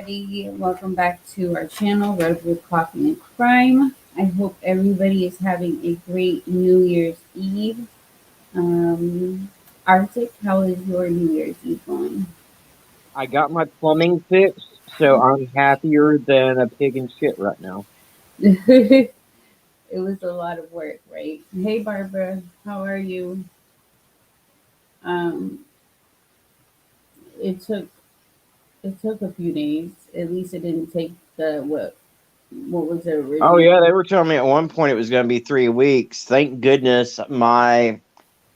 everybody. Welcome back to our channel, Red Bull Coffee and Crime. I hope everybody is having a great New Year's Eve. Arctic, how is your New Year's Eve going? I got my plumbing fixed, so I'm happier than a pig in shit right now. It was a lot of work, right? Hey, Barbara, how are you? Um, it took it took a few days. At least it didn't take the what was it Oh originally? yeah, they were telling me at one point it was going to be 3 weeks. Thank goodness my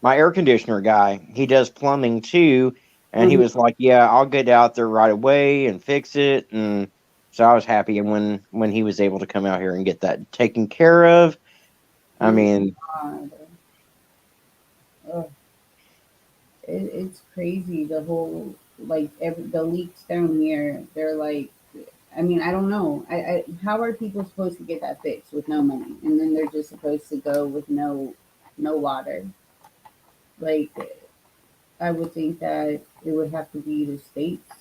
air conditioner guy, he does plumbing too, and he Mhm. was like, "Yeah, I'll get out there right away and fix it." And so I was happy when he was able to come out here and get that taken care of. I Oh mean, God. Ugh. It's crazy. The whole the leaks down here. They're like, I mean, I don't know. How are people supposed to get that fixed with no money, and then they're just supposed to go with no water? Like, I would think that it would have to be the states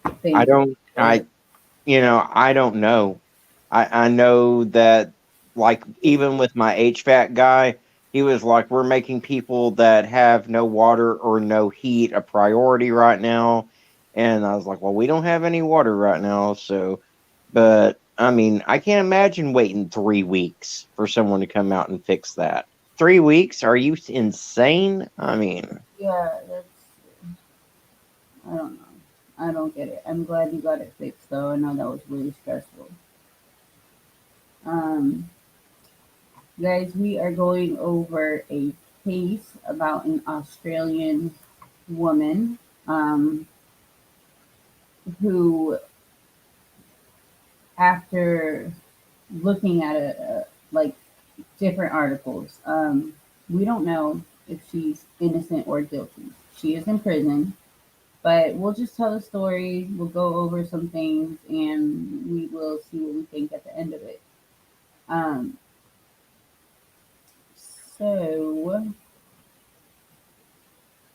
I thing to don't take care I of. I don't know. I know that, like, even with my HVAC guy, he was like, we're making people that have no water or no heat a priority right now. And I was like, well, we don't have any water right now. So, but I mean, I can't imagine waiting 3 weeks for someone to come out and fix that. 3 weeks? Are you insane? I mean, Yeah, that's I don't know. I don't get it. I'm glad you got it fixed though. I know that was really stressful. Um, Guys, we are going over a case about an Australian woman um, who, after looking at like different articles, we don't know if she's innocent or guilty. She is in prison, but we'll just tell the story. We'll go over some things, and we will see what we think at the end of it. Um, so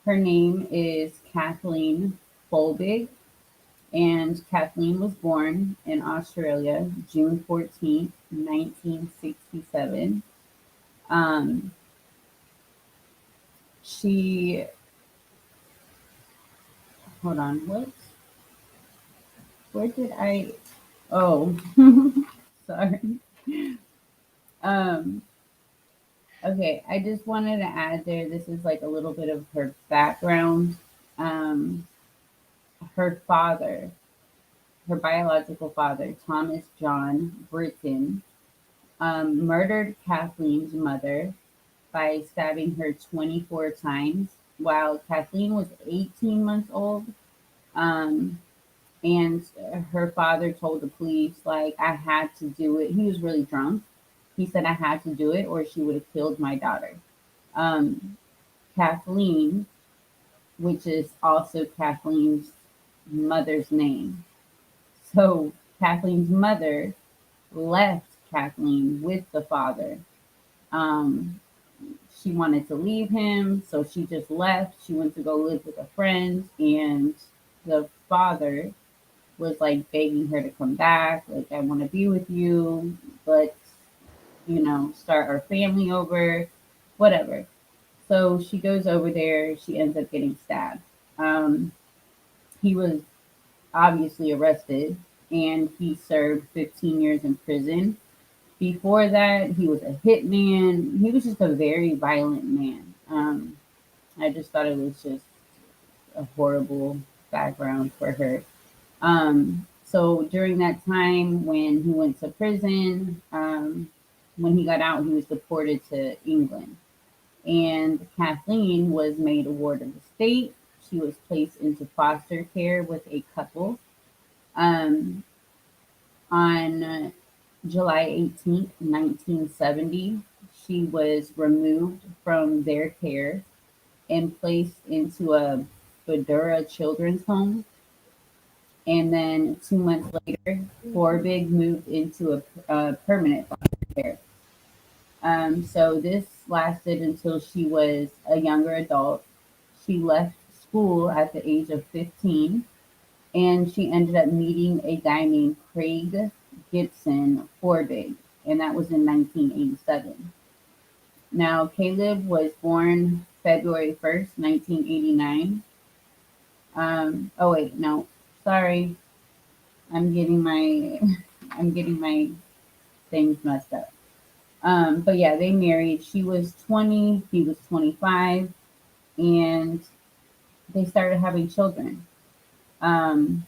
her name is Kathleen Folbig, and Kathleen was born in Australia June 14th, 1967. Um, she, hold on, what? Where did I? Oh, sorry. Um, okay, I just wanted to add there. This is like a little bit of her background. Um, her father, her biological father, Thomas John Britton, murdered Kathleen's mother by stabbing her 24 times while Kathleen was 18 months old. Um, and her father told the police, like, I had to do it. He was really drunk. He said, I had to do it or she would have killed my daughter. Um, Kathleen, which is also Kathleen's mother's name. So Kathleen's mother left Kathleen with the father. Um, she wanted to leave him, so she just left. She went to go live with a friend, and the father was like begging her to come back. Like, I want to be with you, but start our family over, whatever. So she goes over there. She ends up getting stabbed. Um, he was obviously arrested, and he served 15 years in prison. Before that, he was a hitman. He was just a very violent man. I just thought it was just a horrible background for her. So during that time when he went to prison, when he got out, he was deported to England. And Kathleen was made a ward of the state. She was placed into foster care with a couple. Um, on July 18th, 1970, she was removed from their care and placed into a Badura Children's Home. And then 2 months later, Forbig moved into a permanent foster care. So this lasted until she was a younger adult. She left school at the age of 15, and she ended up meeting a guy named Craig Gibson Forbig, and that was in 1987. Now, Caleb was born February 1st, 1989. Oh wait, no, sorry, I'm getting my I'm getting my things messed up. But yeah, they married. She was 20, he was 25, and they started having children. Um,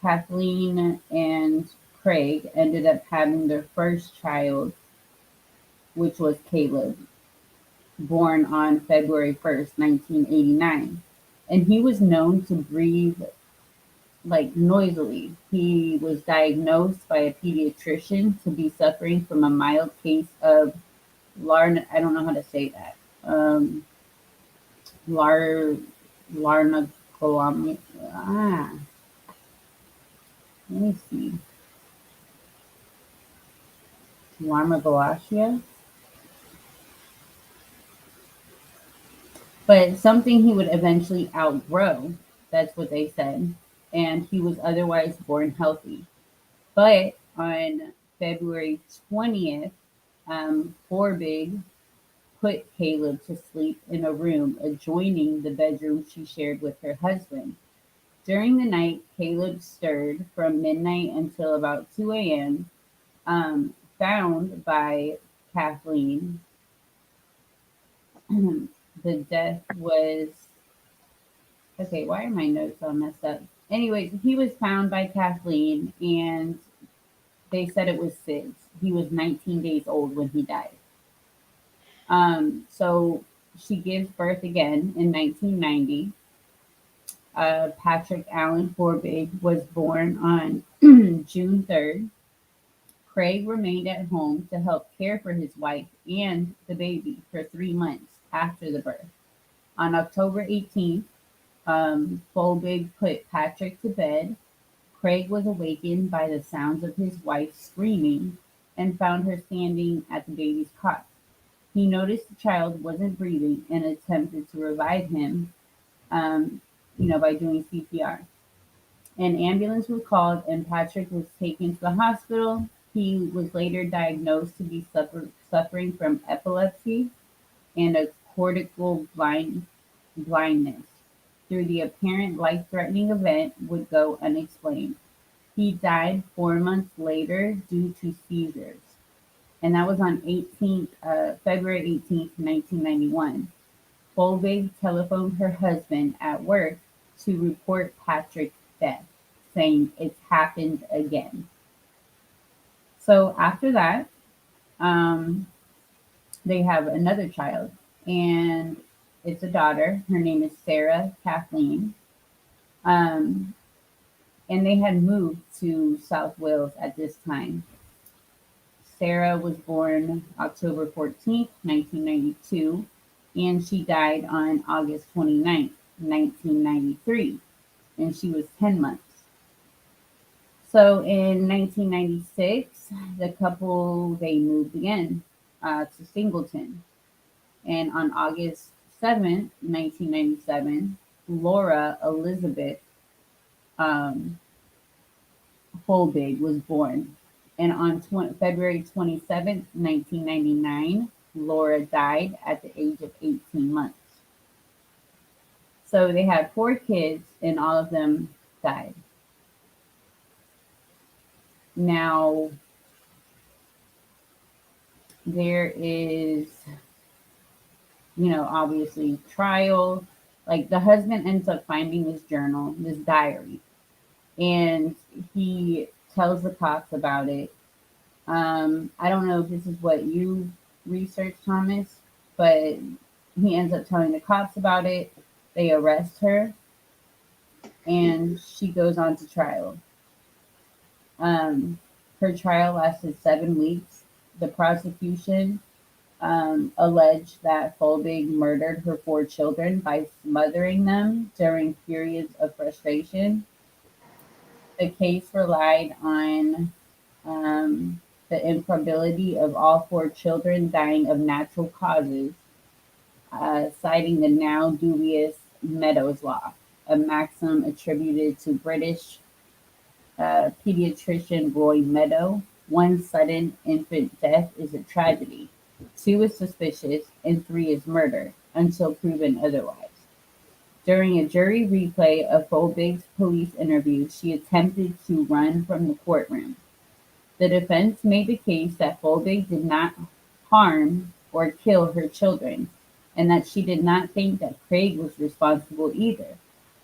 Kathleen and Craig ended up having their first child, which was Caleb, born on February 1st, 1989. And he was known to breathe like noisily. He was diagnosed by a pediatrician to be suffering from a mild case of I don't know how to say that. Lar, Larnacolami. Let me see. Larmagalacia. But something he would eventually outgrow. That's what they said. And he was otherwise born healthy. But on February 20th, Forbig put Caleb to sleep in a room adjoining the bedroom she shared with her husband. During the night, Caleb stirred from midnight until about 2 a.m., found by Kathleen. The death was okay. Why are my notes all messed up? Anyways, he was found by Kathleen, and they said it was SIDS. He was 19 days old when he died. So she gives birth again in 1990. Patrick Allen Forbig was born on June 3rd. Craig remained at home to help care for his wife and the baby for 3 months after the birth. On October 18th, Forbig put Patrick to bed. Craig was awakened by the sounds of his wife screaming and found her standing at the baby's cot. He noticed the child wasn't breathing and attempted to revive him, um, by doing CPR. An ambulance was called and Patrick was taken to the hospital. He was later diagnosed to be suffering from epilepsy and a cortical blindness. Through the apparent life-threatening event would go unexplained. He died 4 months later due to seizures, and that was on February 18th, 1991. Folvig telephoned her husband at work to report Patrick's death, saying it's happened again. So after that, um, they have another child, and it's a daughter. Her name is Sarah Kathleen. Um, and they had moved to South Wales at this time. Sarah was born October 14th, 1992, and she died on August 29th, 1993, and she was 10 months. So in 1996, the couple, they moved again to Singleton. And on August 7th, 1997, Laura Elizabeth um, Folbig was born. And on February 27th, 1999, Laura died at the age of 18 months. So they had 4 kids, and all of them died. Now, there is, obviously trial. Like the husband ends up finding this journal, this diary, and he tells the cops about it. I don't know if this is what you researched, Thomas, but he ends up telling the cops about it. They arrest her, and she goes on to trial. Um, Her trial lasted 7 weeks. The prosecution alleged that Folbig murdered her 4 children by smothering them during periods of frustration. The case relied on the improbability of all 4 children dying of natural causes, citing the now dubious Meadows Law. a maxim attributed to British pediatrician Roy Meadow. One sudden infant death is a tragedy, two is suspicious, and three is murder, until proven otherwise. During a jury replay of Folbig's police interview, she attempted to run from the courtroom. The defense made the case that Folbig did not harm or kill her children, and that she did not think that Craig was responsible either.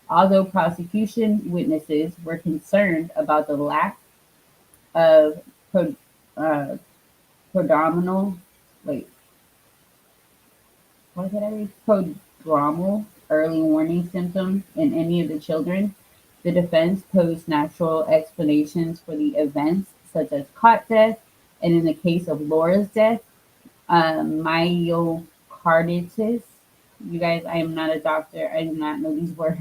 Although prosecution witnesses were concerned about the lack of pro, uh, prodromal, wait, what did I read? Prodromal early warning symptoms in any of the children, the defense posed natural explanations for the events, such as cot death, and in the case of Laura's death, myocarditis. You guys, I am not a doctor. I do not know these words.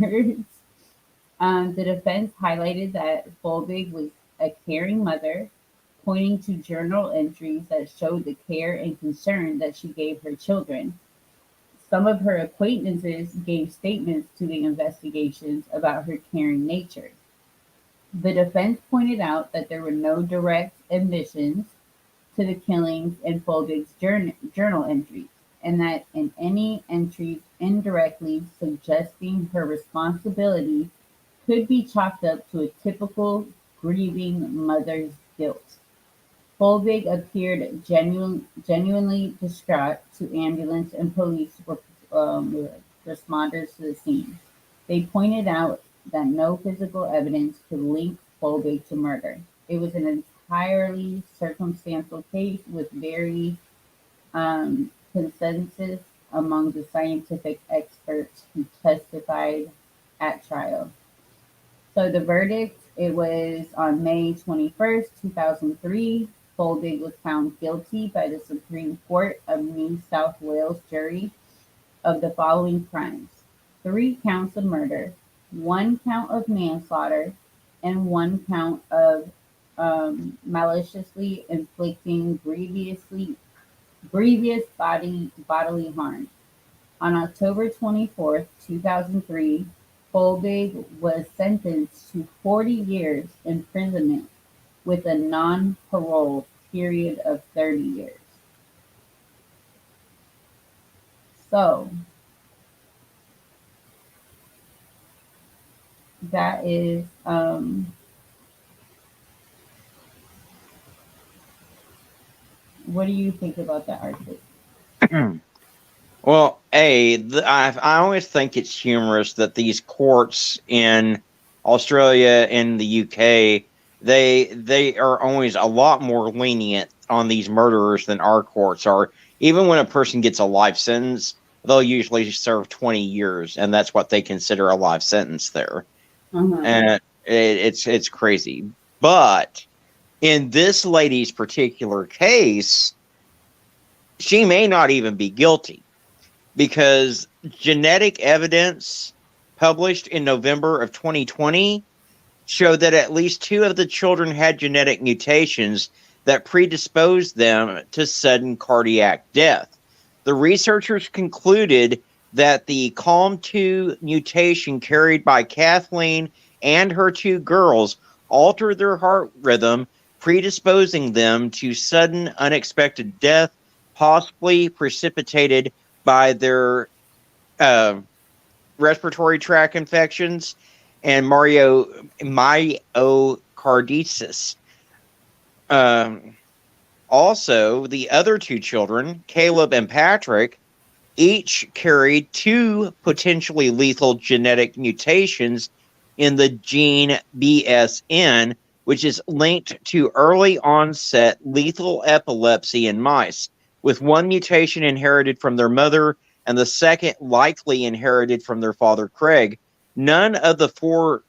The defense highlighted that Folbig was a caring mother, pointing to journal entries that showed the care and concern that she gave her children. Some of her acquaintances gave statements to the investigations about her caring nature. The defense pointed out that there were no direct admissions to the killings in Folbig's journal entries, and that in any entries indirectly suggesting her responsibility could be chalked up to a typical grieving mother's guilt. Folbig appeared genuinely distraught to ambulance and police responders to the scene. They pointed out that no physical evidence could link Folbig to murder. It was an entirely circumstantial case with very consensus among the scientific experts who testified at trial. So the verdict, it was on May 21st, 2003. Folbig was found guilty by the Supreme Court of New South Wales jury of the following crimes: 3 counts of murder, 1 count of manslaughter, and 1 count of maliciously inflicting grievous bodily harm. On October 24th, 2003, Folbig was sentenced to 40 years imprisonment with a non-parole period of 30 years. So, that is what do you think about that, Archie? Well, I always think it's humorous that these courts in Australia and the UK, they are always a lot more lenient on these murderers than our courts are. Even when a person gets a life sentence, they'll usually serve 20 years, and that's what they consider a life sentence there. And it's crazy. But in this lady's particular case, she may not even be guilty, because genetic evidence published in November of 2020 showed that at least 2 of the children had genetic mutations that predisposed them to sudden cardiac death. The researchers concluded that the CALM2 mutation carried by Kathleen and her 2 girls altered their heart rhythm, predisposing them to sudden unexpected death, possibly precipitated by their respiratory tract infections and myocarditis. Also, the other 2 children, Caleb and Patrick, each carried 2 potentially lethal genetic mutations in the gene BSN, which is linked to early onset lethal epilepsy in mice, with 1 mutation inherited from their mother and the second likely inherited from their father, Craig. None of the 4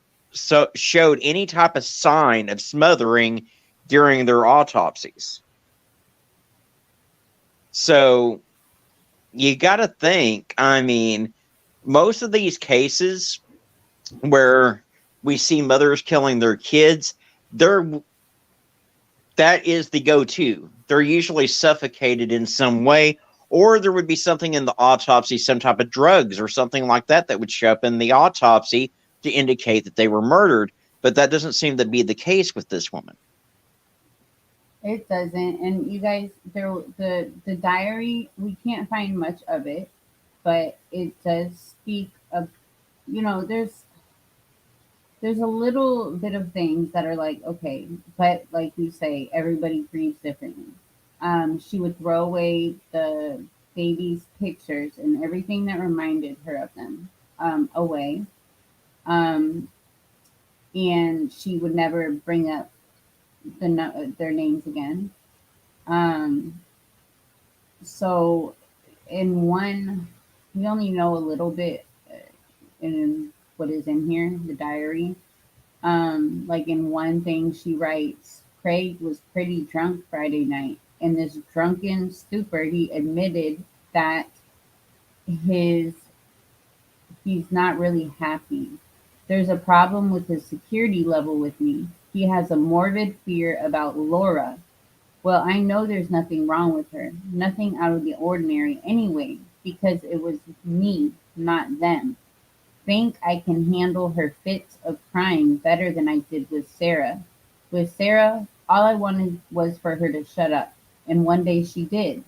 showed any type of sign of smothering during their autopsies. So you got to think, I mean, most of these cases where we see mothers killing their kids, that is the go-to. They're usually suffocated in some way, or there would be something in the autopsy, some type of drugs or something like that would show up in the autopsy, to indicate that they were murdered, but that doesn't seem to be the case with this woman. It doesn't. And you guys, the diary, we can't find much of it, but it does speak of, there's a little bit of things that are like, okay, but like you say, everybody grieves differently. She would throw away the baby's pictures and everything that reminded her of them, away. Um, and she would never bring up their names again. Um, so in one, we only know a little bit in what is in here, the diary. Like in one thing, she writes, Craig was pretty drunk Friday night. In this drunken stupor, he admitted that his he's not really happy. There's a problem with his security level with me. He has a morbid fear about Laura. Well, I know there's nothing wrong with her, nothing out of the ordinary anyway, because it was me, not them. Think I can handle her fits of crying better than I did with Sarah. With Sarah, all I wanted was for her to shut up, and one day she did.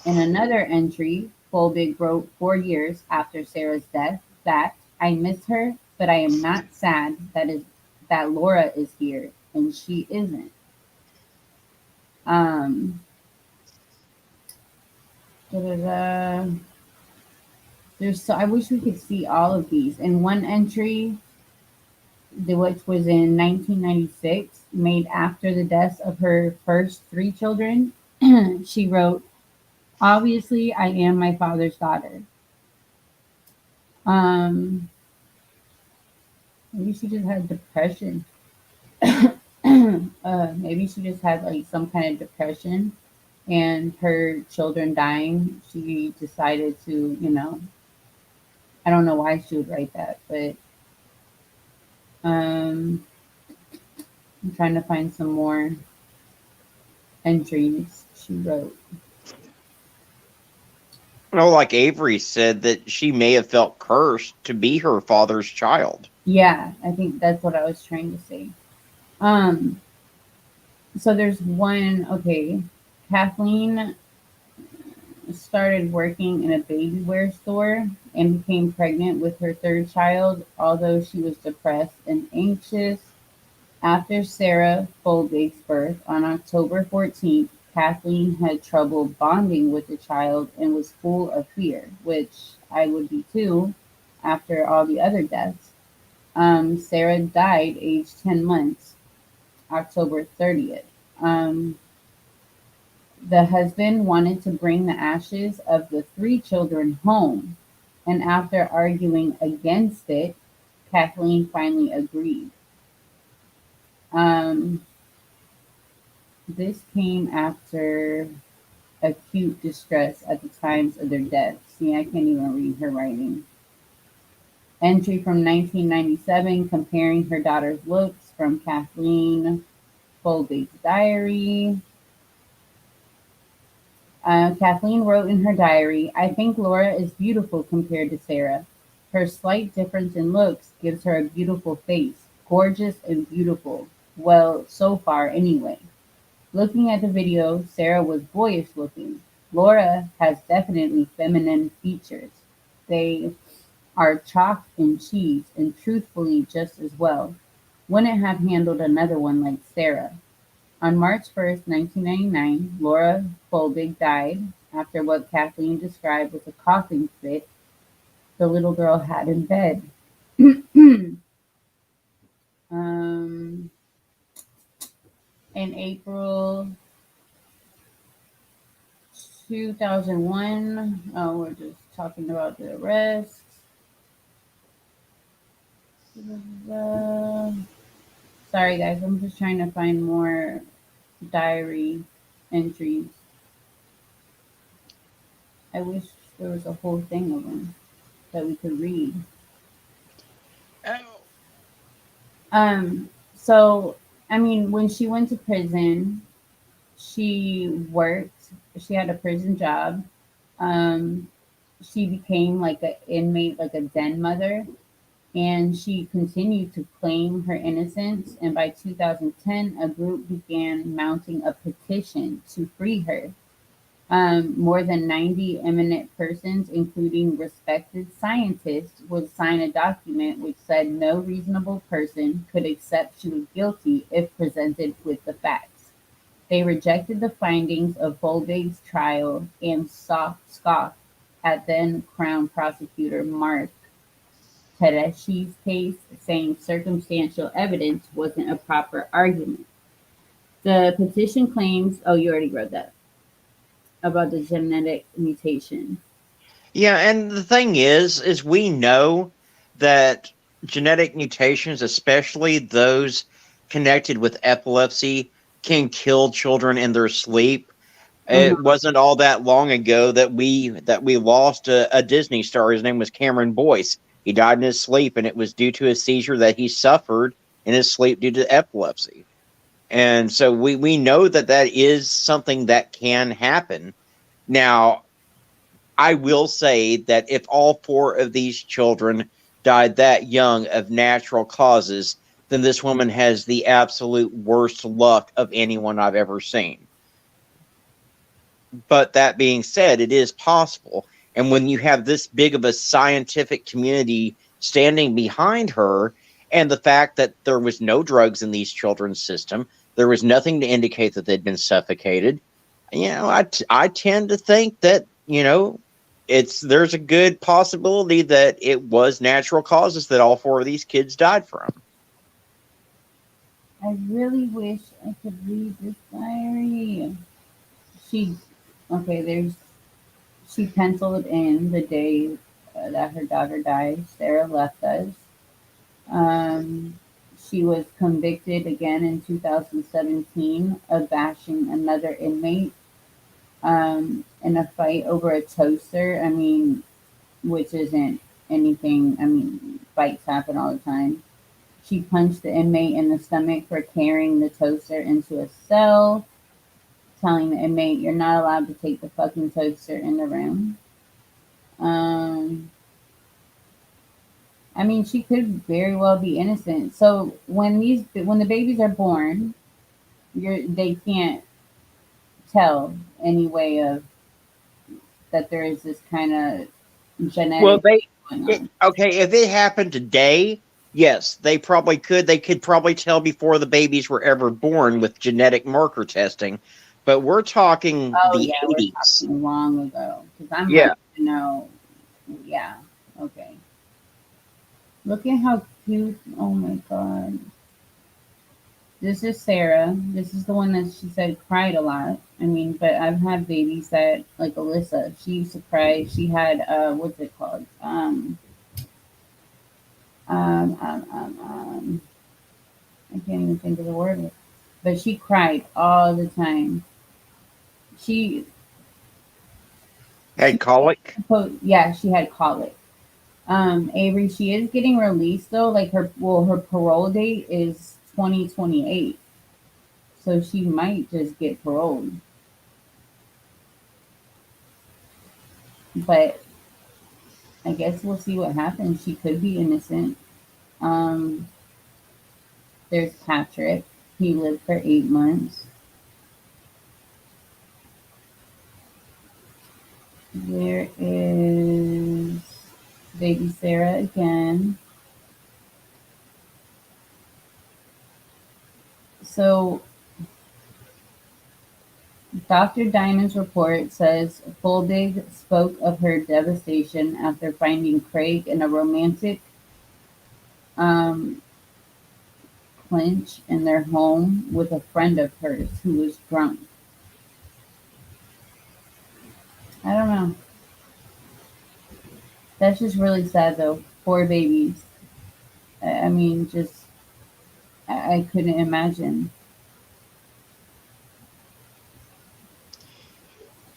In another entry, Folbig wrote 4 years after Sarah's death that I miss her, but I am not sad that Laura is here and she isn't. Um, da-da-da. I wish we could see all of these. In one entry, which was in 1996, made after the deaths of her first three children, she wrote, "Obviously, I am my father's daughter." Um, maybe she just had depression. Maybe she just had like some kind of depression, and her children dying, she decided to, I don't know why she would write that, but um, I'm trying to find some more entries she wrote. Like Avery said, that she may have felt cursed to be her father's child. Yeah, I think that's what I was trying to say. Um, so there's one, okay, Kathleen started working in a baby wear store and became pregnant with her third child, although she was depressed and anxious. After Sarah Folbig's birth on October 14th, Kathleen had trouble bonding with the child and was full of fear, which I would be too after all the other deaths. Sarah died aged 10 months, October 30th. Um, the husband wanted to bring the ashes of the three children home, and after arguing against it, Kathleen finally agreed. Um, this came after acute distress at the times of their death. See, I can't even read her writing. Entry from 1997 comparing her daughter's looks from Kathleen Folbig's diary. Kathleen wrote in her diary, I think Laura is beautiful compared to Sarah. Her slight difference in looks gives her a beautiful face, gorgeous and beautiful. Well, so far anyway. Looking at the video, Sarah was boyish looking. Laura has definitely feminine features. They are chalk and cheese, and truthfully just as well. Wouldn't have handled another one like Sarah. On March 1st, 1999, Laura Folbig died after what Kathleen described as a coughing fit the little girl had in bed. um, in April 2001, we're just talking about the arrest. Sorry, guys, I'm just trying to find more diary entries. I wish there was a whole thing of them that we could read. Oh. So I mean, when she went to prison, she worked. She had a prison job. Um, she became like an inmate, like a den mother, and she continued to claim her innocence. And by 2010, a group began mounting a petition to free her. More than 90 eminent persons, including respected scientists, would sign a document which said no reasonable person could accept she was guilty if presented with the facts. They rejected the findings of Folbig's trial and scoffed at then Crown Prosecutor Mark Tedeschi's case, saying circumstantial evidence wasn't a proper argument. The petition claims, oh, you already wrote that, about the genetic mutation. Yeah, and the thing is we know that genetic mutations, especially those connected with epilepsy, can kill children in their sleep. It Mhm. wasn't all that long ago that we lost a Disney star. His name was Cameron Boyce. He died in his sleep, and it was due to a seizure that he suffered in his sleep due to epilepsy. And so we know that that is something that can happen. Now, I will say that if all four of these children died that young of natural causes, then this woman has the absolute worst luck of anyone I've ever seen. But that being said, it is possible. And when you have this big of a scientific community standing behind her, and the fact that there was no drugs in these children's system, there was nothing to indicate that they'd been suffocated. I tend to think that there's a good possibility that it was natural causes that all four of these kids died from. I really wish I could read this diary. She, okay, she penciled in the day that her daughter died. Sarah left us. Um, she was convicted again in 2017 of bashing another inmate in a fight over a toaster. I mean, which isn't anything. I mean, fights happen all the time. She punched the inmate in the stomach for carrying the toaster into a cell, telling the inmate, "You're not allowed to take the fucking toaster in the room." Um, I mean, she could very well be innocent. So when the babies are born, they can't tell any way of that there is this kind of Well, genetic going on. okay, if it happened today, yes, they probably could. They could probably tell before the babies were ever born with genetic marker testing. But we're talking Oh the yeah, we're 80s. talking long ago. Because I'm Yeah. like, yeah, okay. Look at how cute. Oh my god. This is Sarah. This is the one that she said cried a lot. I mean, but I've had babies that, like Alyssa, she used to cry. She had, what's it called? Um, um, um, um, I can't even think of the word. But she cried all the time. She, Had she, colic. yeah, she had colic. Avery, she is getting released though. Like her parole date is 2028. So she might just get paroled. But I guess we'll see what happens. She could be innocent. Um, there's Patrick. He lived for 8 months. There is baby Sarah again. So Dr. Diamond's report says Folbig spoke of her devastation after finding Craig in a romantic um, clinch in their home with a friend of hers who was drunk. I don't know. That's just really sad though. Poor babies. I mean, just I couldn't imagine.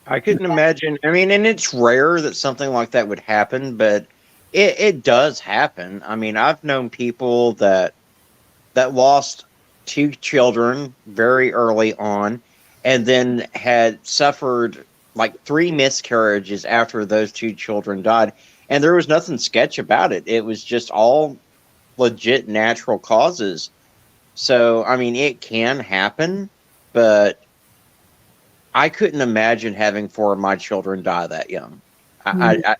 I couldn't imagine. I mean, and it's rare that something like that would happen, but it does happen. I mean, I've known people that lost two children very early on and then had suffered like three miscarriages after those two children died. And there was nothing sketch about it. It was just all legit natural causes. So, I mean, it can happen, but I couldn't imagine having four of my children die that young. I,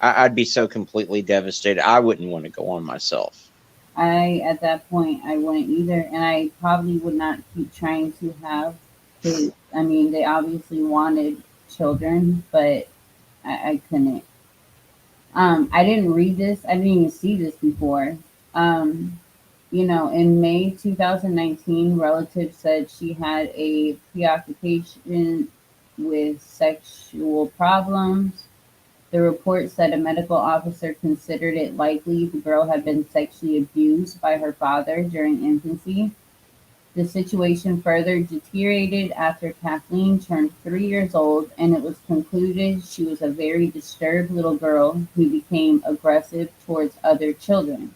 I, I'd be so completely devastated. I wouldn't want to go on myself. At that point, I wouldn't either, and I probably would not keep trying to have kids. I mean, they obviously wanted children, but I couldn't. I didn't read this. I didn't even see this before. Um, in May 2019, relatives said she had a preoccupation with sexual problems. The report said a medical officer considered it likely the girl had been sexually abused by her father during infancy. The situation further deteriorated after Kathleen turned 3 years old, and it was concluded she was a very disturbed little girl who became aggressive towards other children.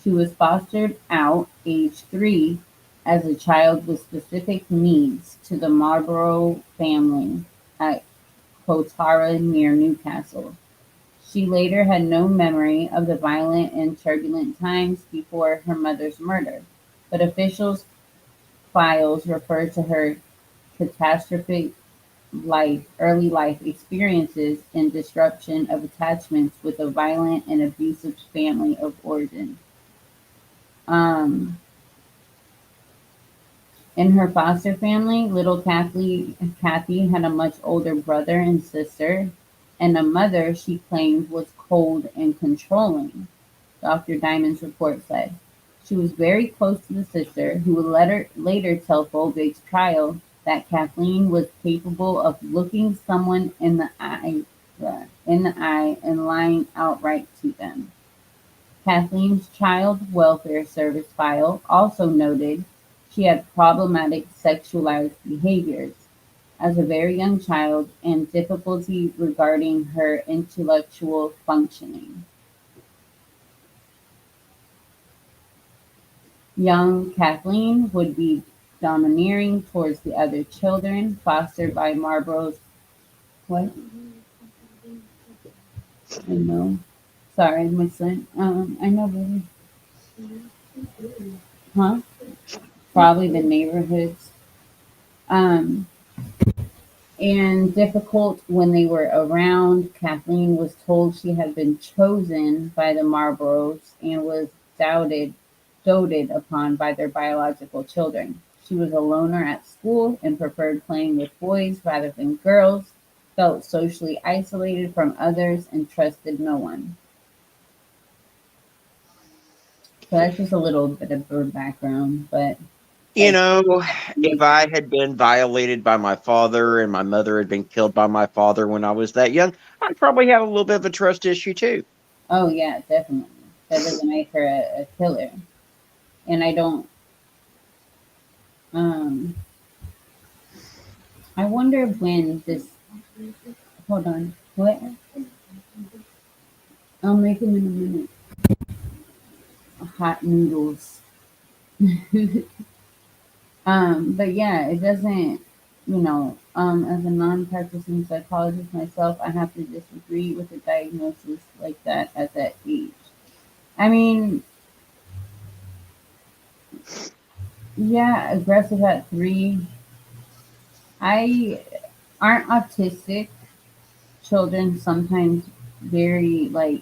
She was fostered out, age 3, as a child with specific needs to the Marlborough family at Kotara near Newcastle. She later had no memory of the violent and turbulent times before her mother's murder, but officials' files refer to her catastrophic early life experiences and disruption of attachments with a violent and abusive family of origin. Um, in her foster family, little Kathy had a much older brother and sister, and a mother she claimed was cold and controlling. Dr. Diamond's report said. She was very close to the sister, who would later tell Folbig's trial that Kathleen was capable of looking someone in the eye and lying outright to them. Kathleen's Child Welfare Service file also noted she had problematic sexualized behaviors as a very young child and difficulty regarding her intellectual functioning. Young Kathleen would be domineering towards the other children fostered by Marlborough's what? I know. Sorry, my son. I know, baby. Huh? Probably the neighborhoods. Um, and difficult when they were around. Kathleen was told she had been chosen by the Marlboroughs and was doted upon by their biological children. She was a loner at school and preferred playing with boys rather than girls, felt socially isolated from others, and trusted no one. So that's just a little bit of her background, but You like, know, if I had been violated by my father and my mother had been killed by my father when I was that young, I'd probably have a little bit of a trust issue too. oh yeah, definitely. That doesn't make her a killer. And I don't, um, I wonder when this, hold on, what? I'll make them in a minute. Hot noodles. But yeah, it doesn't, as a non-practicing psychologist myself, I have to disagree with a diagnosis like that at that age. I mean, yeah, aggressive at 3. I aren't autistic children sometimes very like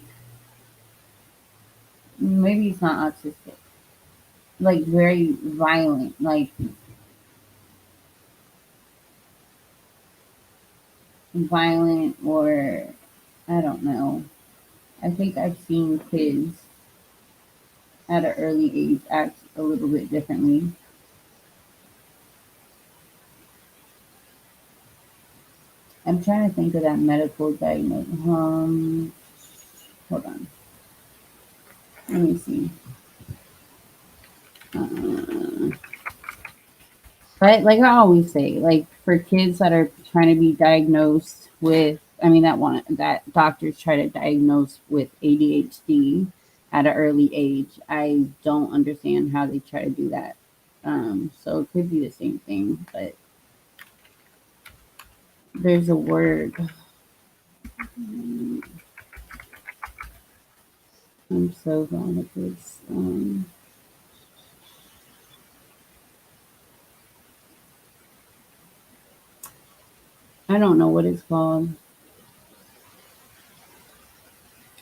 maybe it's not autistic, like very violent, like violent or I don't know. I think I've seen kids at an early age act a little bit differently. I'm trying to think of that medical diagnosis. Hold on. Let me see. Uh, but like I always say, like for kids that are trying to be diagnosed with, I mean that doctors try to diagnose with ADHD at an early age. I don't understand how they try to do that. So it could be the same thing, but there's a word. I'm so bad at this. I don't know what it's called.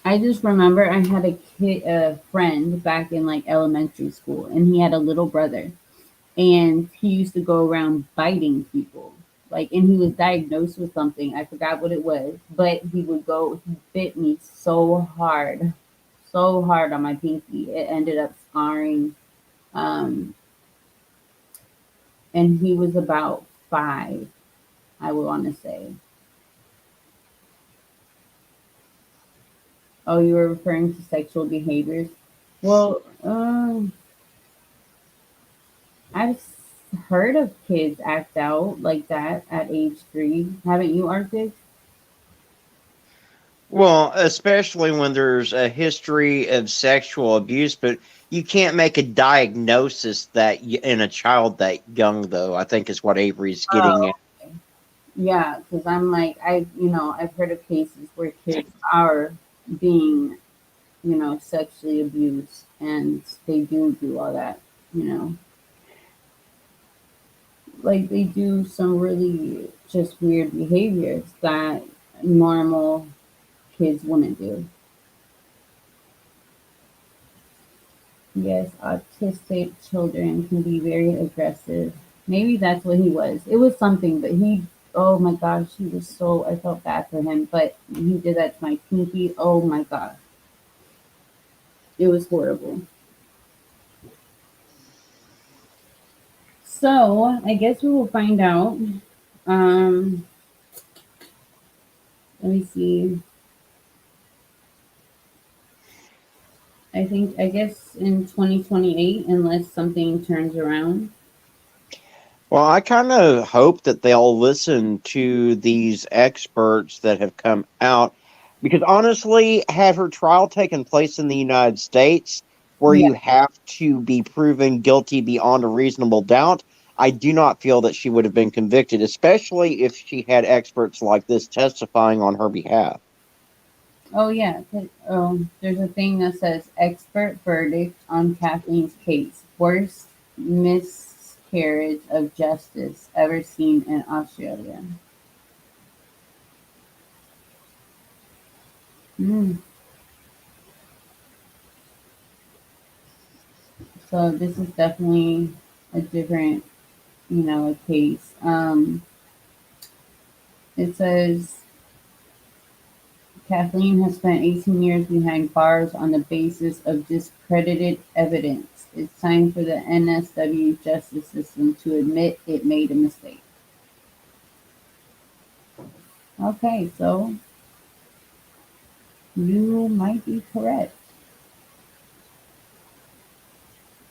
I just remember I had a friend back in like elementary school, and he had a little brother, and he used to go around biting people. Like, and he was diagnosed with something. I forgot what it was, but he bit me so hard on my pinky. It ended up scarring. Um, and he was about 5, I would want to say. Oh, you were referring to sexual behaviors? Well, I've heard of kids act out like that at age 3. Haven't you, Arctic? Well, especially when there's a history of sexual abuse, but you can't make a diagnosis in a child that young, though. I think is what Avery's getting at. Oh, yeah, because I'm like, I've heard of cases where kids are being, sexually abused, and they do all that, you know, like they do some really just weird behaviors that normal kids wouldn't do. Yes, autistic children can be very aggressive. Maybe that's what he was. It was something, but oh my gosh, he was I felt bad for him, but he did that to my pinky. Oh my gosh, it was horrible. So I guess we will find out. Um, Let me see. I guess in 2028, unless something turns around. Well, I kind of hope that they'll listen to these experts that have come out because honestly, had her trial taken place in the United States, where Yeah. you have to be proven guilty beyond a reasonable doubt, I do not feel that she would have been convicted, especially if she had experts like this testifying on her behalf. Oh yeah. There's a thing that says expert verdict on Kathleen's case. Worst miscarriage of justice ever seen in Australia. Mm. So this is definitely a different, case. It says Kathleen has spent 18 years behind bars on the basis of discredited evidence. It's time for the NSW justice system to admit it made a mistake. Okay, so you might be correct.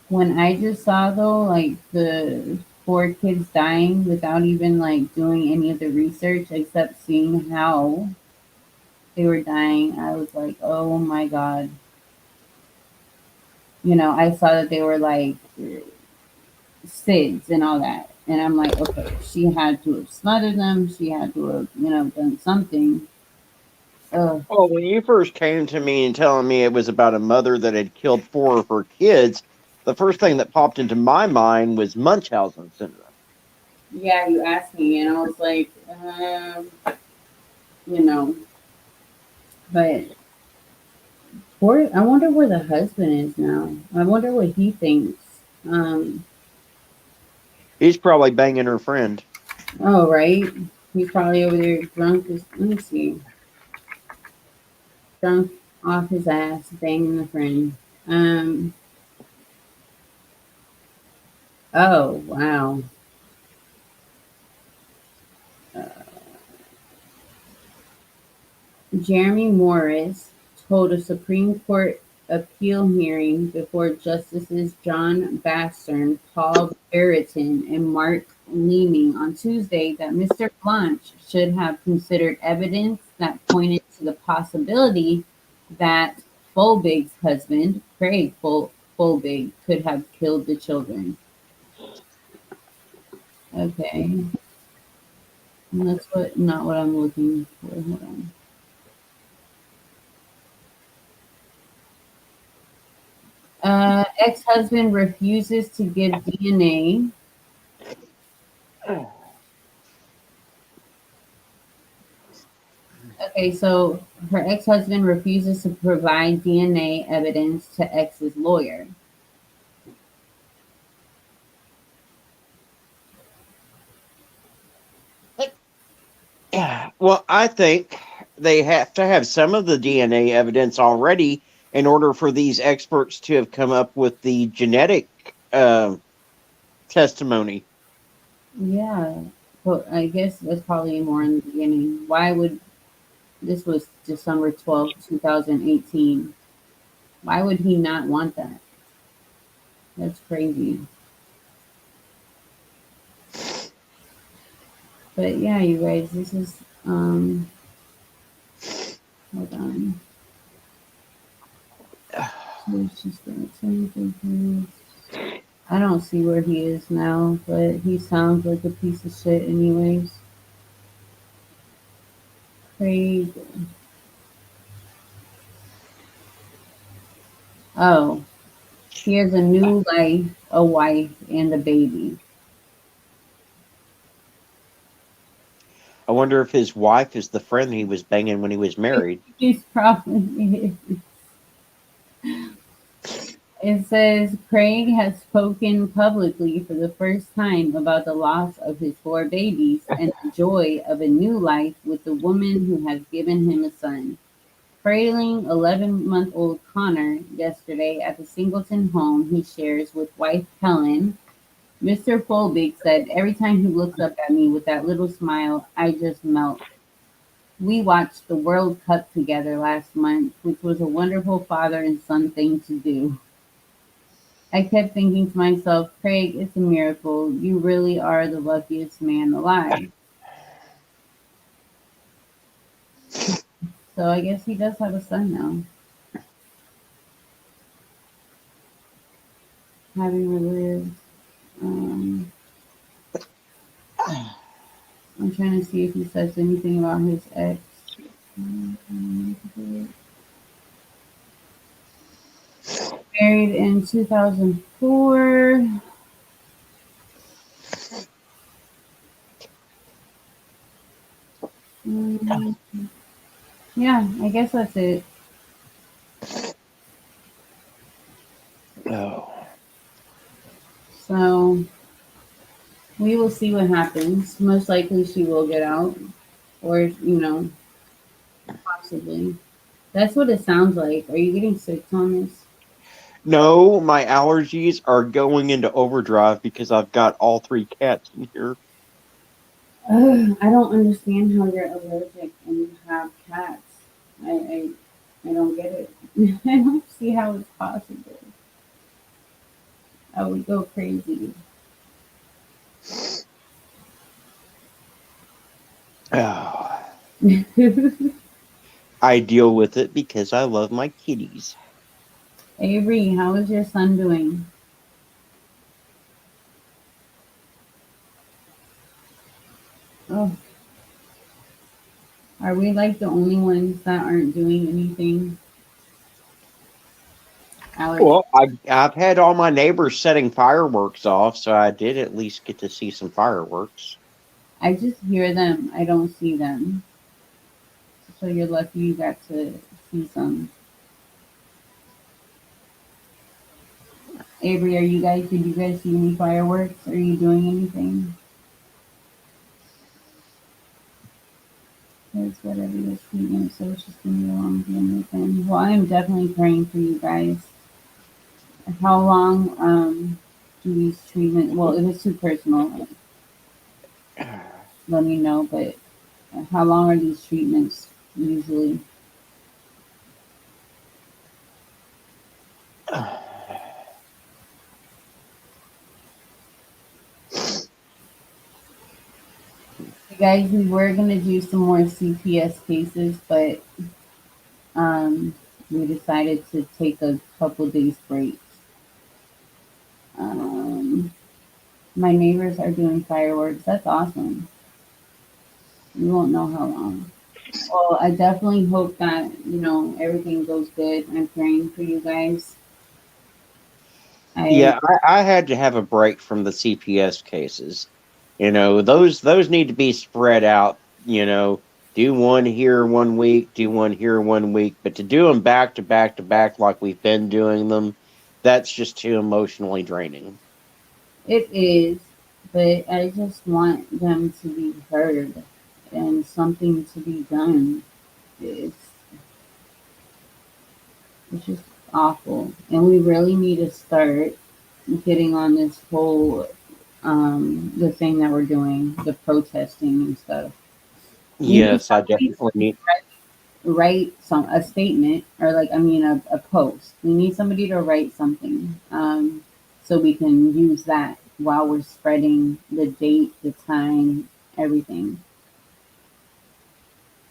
When I just saw though, like the 4 kids dying without even like doing any of the research except seeing how they were dying, I was like, oh my god. I saw that they were like SIDS and all that. And I'm like, okay, she had to have smothered them. She had to have, done something. Ugh. Well, when you first came to me and telling me it was about a mother that had killed 4 of her kids, the first thing that popped into my mind was Munchausen syndrome. Yeah, you asked me, and I was like, you know, but I wonder where the husband is now. I wonder what he thinks. Um, He's probably banging her friend. oh, right. He's probably over there drunk let me see, drunk off his ass, banging the friend. Um, oh, wow. Jeremy Morris told a Supreme Court appeal hearing before Justices John Bastern, Paul Brereton, and Mark Leeming on Tuesday that Mr. Blanche should have considered evidence that pointed to the possibility that Folbig's husband, Craig Folbig, could have killed the children. Okay, that's not what I'm looking for. Hold on. Ex-husband refuses to give DNA. Okay, so her ex-husband refuses to provide DNA evidence to ex's lawyer. Yeah. Well, I think they have to have some of the DNA evidence already in order for these experts to have come up with the genetic testimony. Yeah, but I guess that's probably more in the beginning. Why would this was December 12th, 2018. Why would he not want that? That's crazy. But yeah, you guys, this is hold on. So it's just gonna change. I don't see where he is now, but he sounds like a piece of shit anyways. Craig. Oh, he has a new life, a wife, and a baby. I wonder if his wife is the friend he was banging when he was married. He's probably It says Craig has spoken publicly for the first time about the loss of his four babies and the joy of a new life with the woman who has given him a son. Cradling 11-month-old Connor yesterday at the Singleton home he shares with wife Helen, Mr. Folbig said, "Every time he looks up at me with that little smile, I just melt. We watched the World Cup together last month, which was a wonderful father and son thing to do. I kept thinking to myself, Craig, it's a miracle. You really are the luckiest man alive." So I guess he does have a son now. Having relived. Um, I'm trying to see if he says anything about his ex. Married in 2004. Um, yeah, I guess that's it. Oh. So we will see what happens. Most likely she will get out, or, possibly. That's what it sounds like. Are you getting sick, Thomas? No, my allergies are going into overdrive because I've got all three cats in here. Ugh, I don't understand how you're allergic and you have cats. I don't get it. I don't see how it's possible. I would go crazy. Oh. I deal with it because I love my kitties. Avery, how is your son doing? Oh, are we like the only ones that aren't doing anything? Alex, Well, I've had all my neighbors setting fireworks off, so I did at least get to see some fireworks. I just hear them. I don't see them. So you're lucky you got to see some. Avery, did you guys see any fireworks? Are you doing anything? It's whatever you're speaking, so it's just gonna be a long thing. Well, I am definitely praying for you guys. How long do these treatments? Well, if it's too personal, let me know. But how long are these treatments usually? You guys, we were gonna do some more CPS cases, but we decided to take a couple days break. Um, my neighbors are doing fireworks. That's awesome. We won't know how long. Well, I definitely hope that everything goes good. I'm praying for you guys. I Yeah, I had to have a break from the CPS cases. Those need to be spread out. Do one here 1 week, do one here 1 week, but to do them back to back to back like we've been doing them, that's just too emotionally draining. it is, but I just want them to be heard and something to be done. It's it's just awful, and we really need to start getting on this whole the thing that we're doing, the protesting and stuff. We need Yes, I somebody definitely to need. write a statement, or like, I mean, a post. We need somebody to write something, so we can use that while we're spreading the date, the time, everything.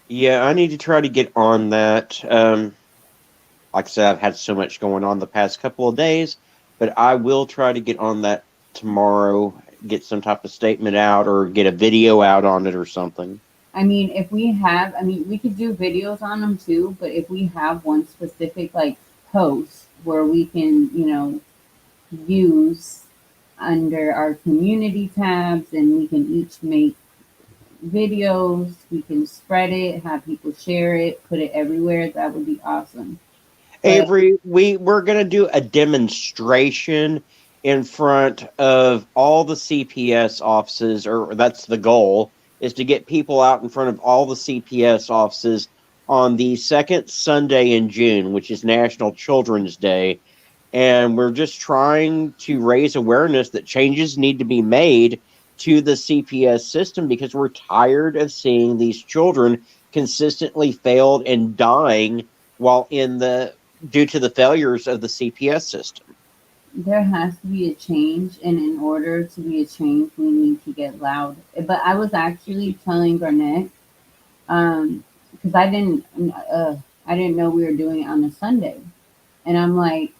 Yeah, I need to try to get on that. Like I said, I've had so much going on the past couple of days, but I will try to get on that tomorrow, get some type of statement out or get a video out on it or something. I mean, if we have, I mean, we could do videos on them too, but if we have one specific like post where we can, use under our community tabs, and we can each make videos, we can spread it, have people share it, put it everywhere, that would be awesome. But Avery, we're gonna do a demonstration in front of all the CPS offices, or that's the goal, is to get people out in front of all the CPS offices on the second Sunday in June, which is National Children's Day. And we're just trying to raise awareness that changes need to be made to the CPS system because we're tired of seeing these children consistently failed and dying while in the due to the failures of the CPS system. there has to be a change, and in order to be a change, we need to get loud. But I was actually telling Garnett, because I didn't know we were doing it on a Sunday, and I'm like,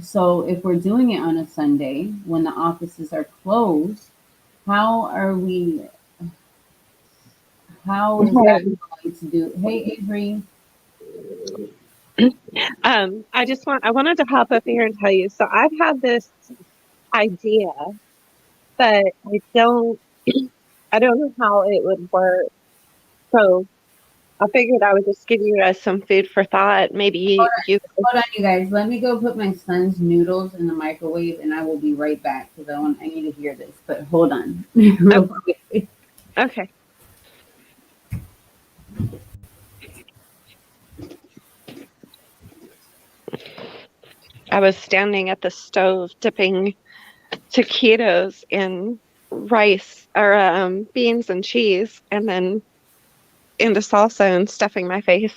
so if we're doing it on a Sunday when the offices are closed, how are we? How is that going to do? Hey, Avery. I wanted to hop up here and tell you. So I've had this idea, but I don't know how it would work. So I figured I would just give you guys some food for thought. Maybe you. Hold on, you guys. Let me go put my son's noodles in the microwave, and I will be right back because I need to hear this. But hold on, real quick. Okay. I was standing at the stove dipping taquitos in rice or beans and cheese, and then into salsa and stuffing my face.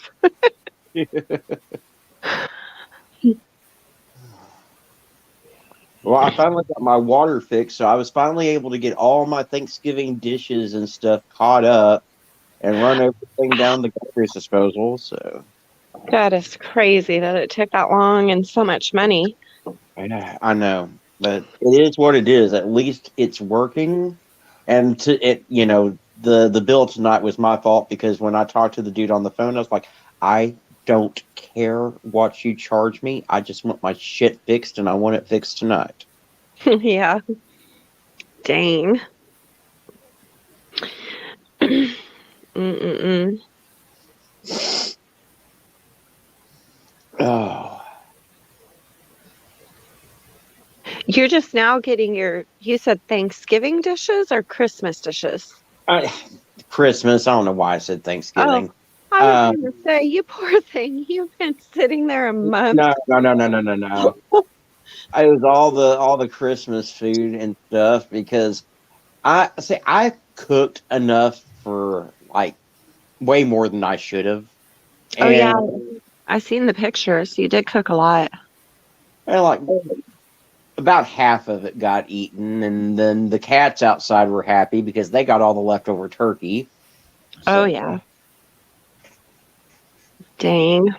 Well, I finally got my water fixed, so I was finally able to get all my Thanksgiving dishes and stuff caught up and run everything down the garbage disposal. So That is crazy that it took that long and so much money. I know, but it is what it is. At least it's working. And the bill tonight was my fault because when I talked to the dude on the phone, I was like, I don't care what you charge me. I just want my shit fixed, and I want it fixed tonight. Yeah. Dang. Mm-mm-mm. Oh, You're just now getting you said Thanksgiving dishes or Christmas dishes? Christmas. I don't know why I said Oh, Thanksgiving. I was Um, going to say, you poor thing. You've been sitting there a month. no. It was all the Christmas food and stuff because I cooked enough for like way more than I should have, Oh, yeah. and, I seen the pictures. You did cook a lot. and like about half of it got eaten, and then the cats outside were happy because they got all the leftover turkey. Oh, So yeah. Dang.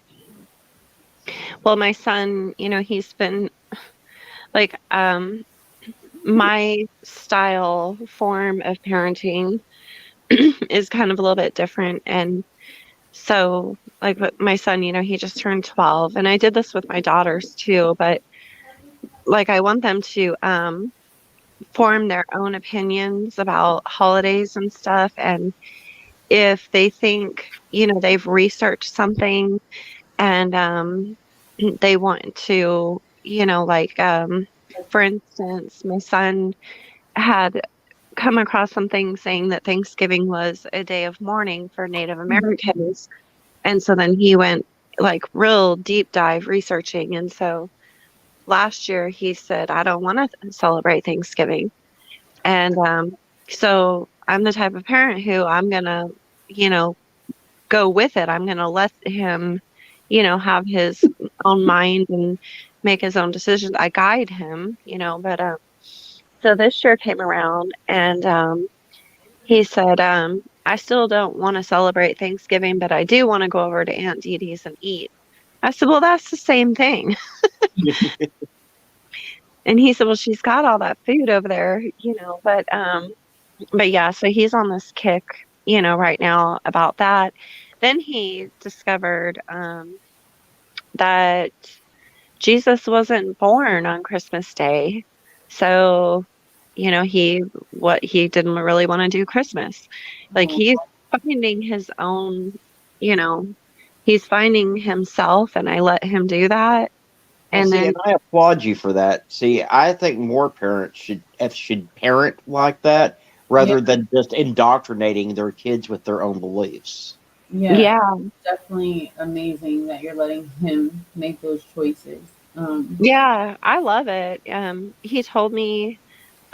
Well, my son, he's been like, my style form of parenting is kind of a little bit different. And so, like, with my son, he just turned 12. And I did this with my daughters too. But like I want them to form their own opinions about holidays and stuff. And if they think, they've researched something and they want to, for instance, my son had come across something saying that Thanksgiving was a day of mourning for Native Americans. And so then he went like real deep dive researching. And so last year he said, I don't want to celebrate Thanksgiving. And so I'm the type of parent who I'm going to, go with it. I'm going to let him, have his own mind and make his own decisions. I guide him, but so this year came around and he said, I still don't want to celebrate Thanksgiving, but I do want to go over to Aunt Dee Dee's and eat. I said, well, that's the same thing. And he said, well, she's got all that food over there, but yeah, so he's on this kick, right now about that. Then he discovered that Jesus wasn't born on Christmas Day. So, he didn't really want to do Christmas. Like he's finding his own, he's finding himself, and I let him do that. And And see, then and I applaud you for that. See, I think more parents should parent like that rather than just indoctrinating their kids with their own beliefs. Yeah, yeah, definitely amazing that you're letting him make those choices. yeah, I love it. He told me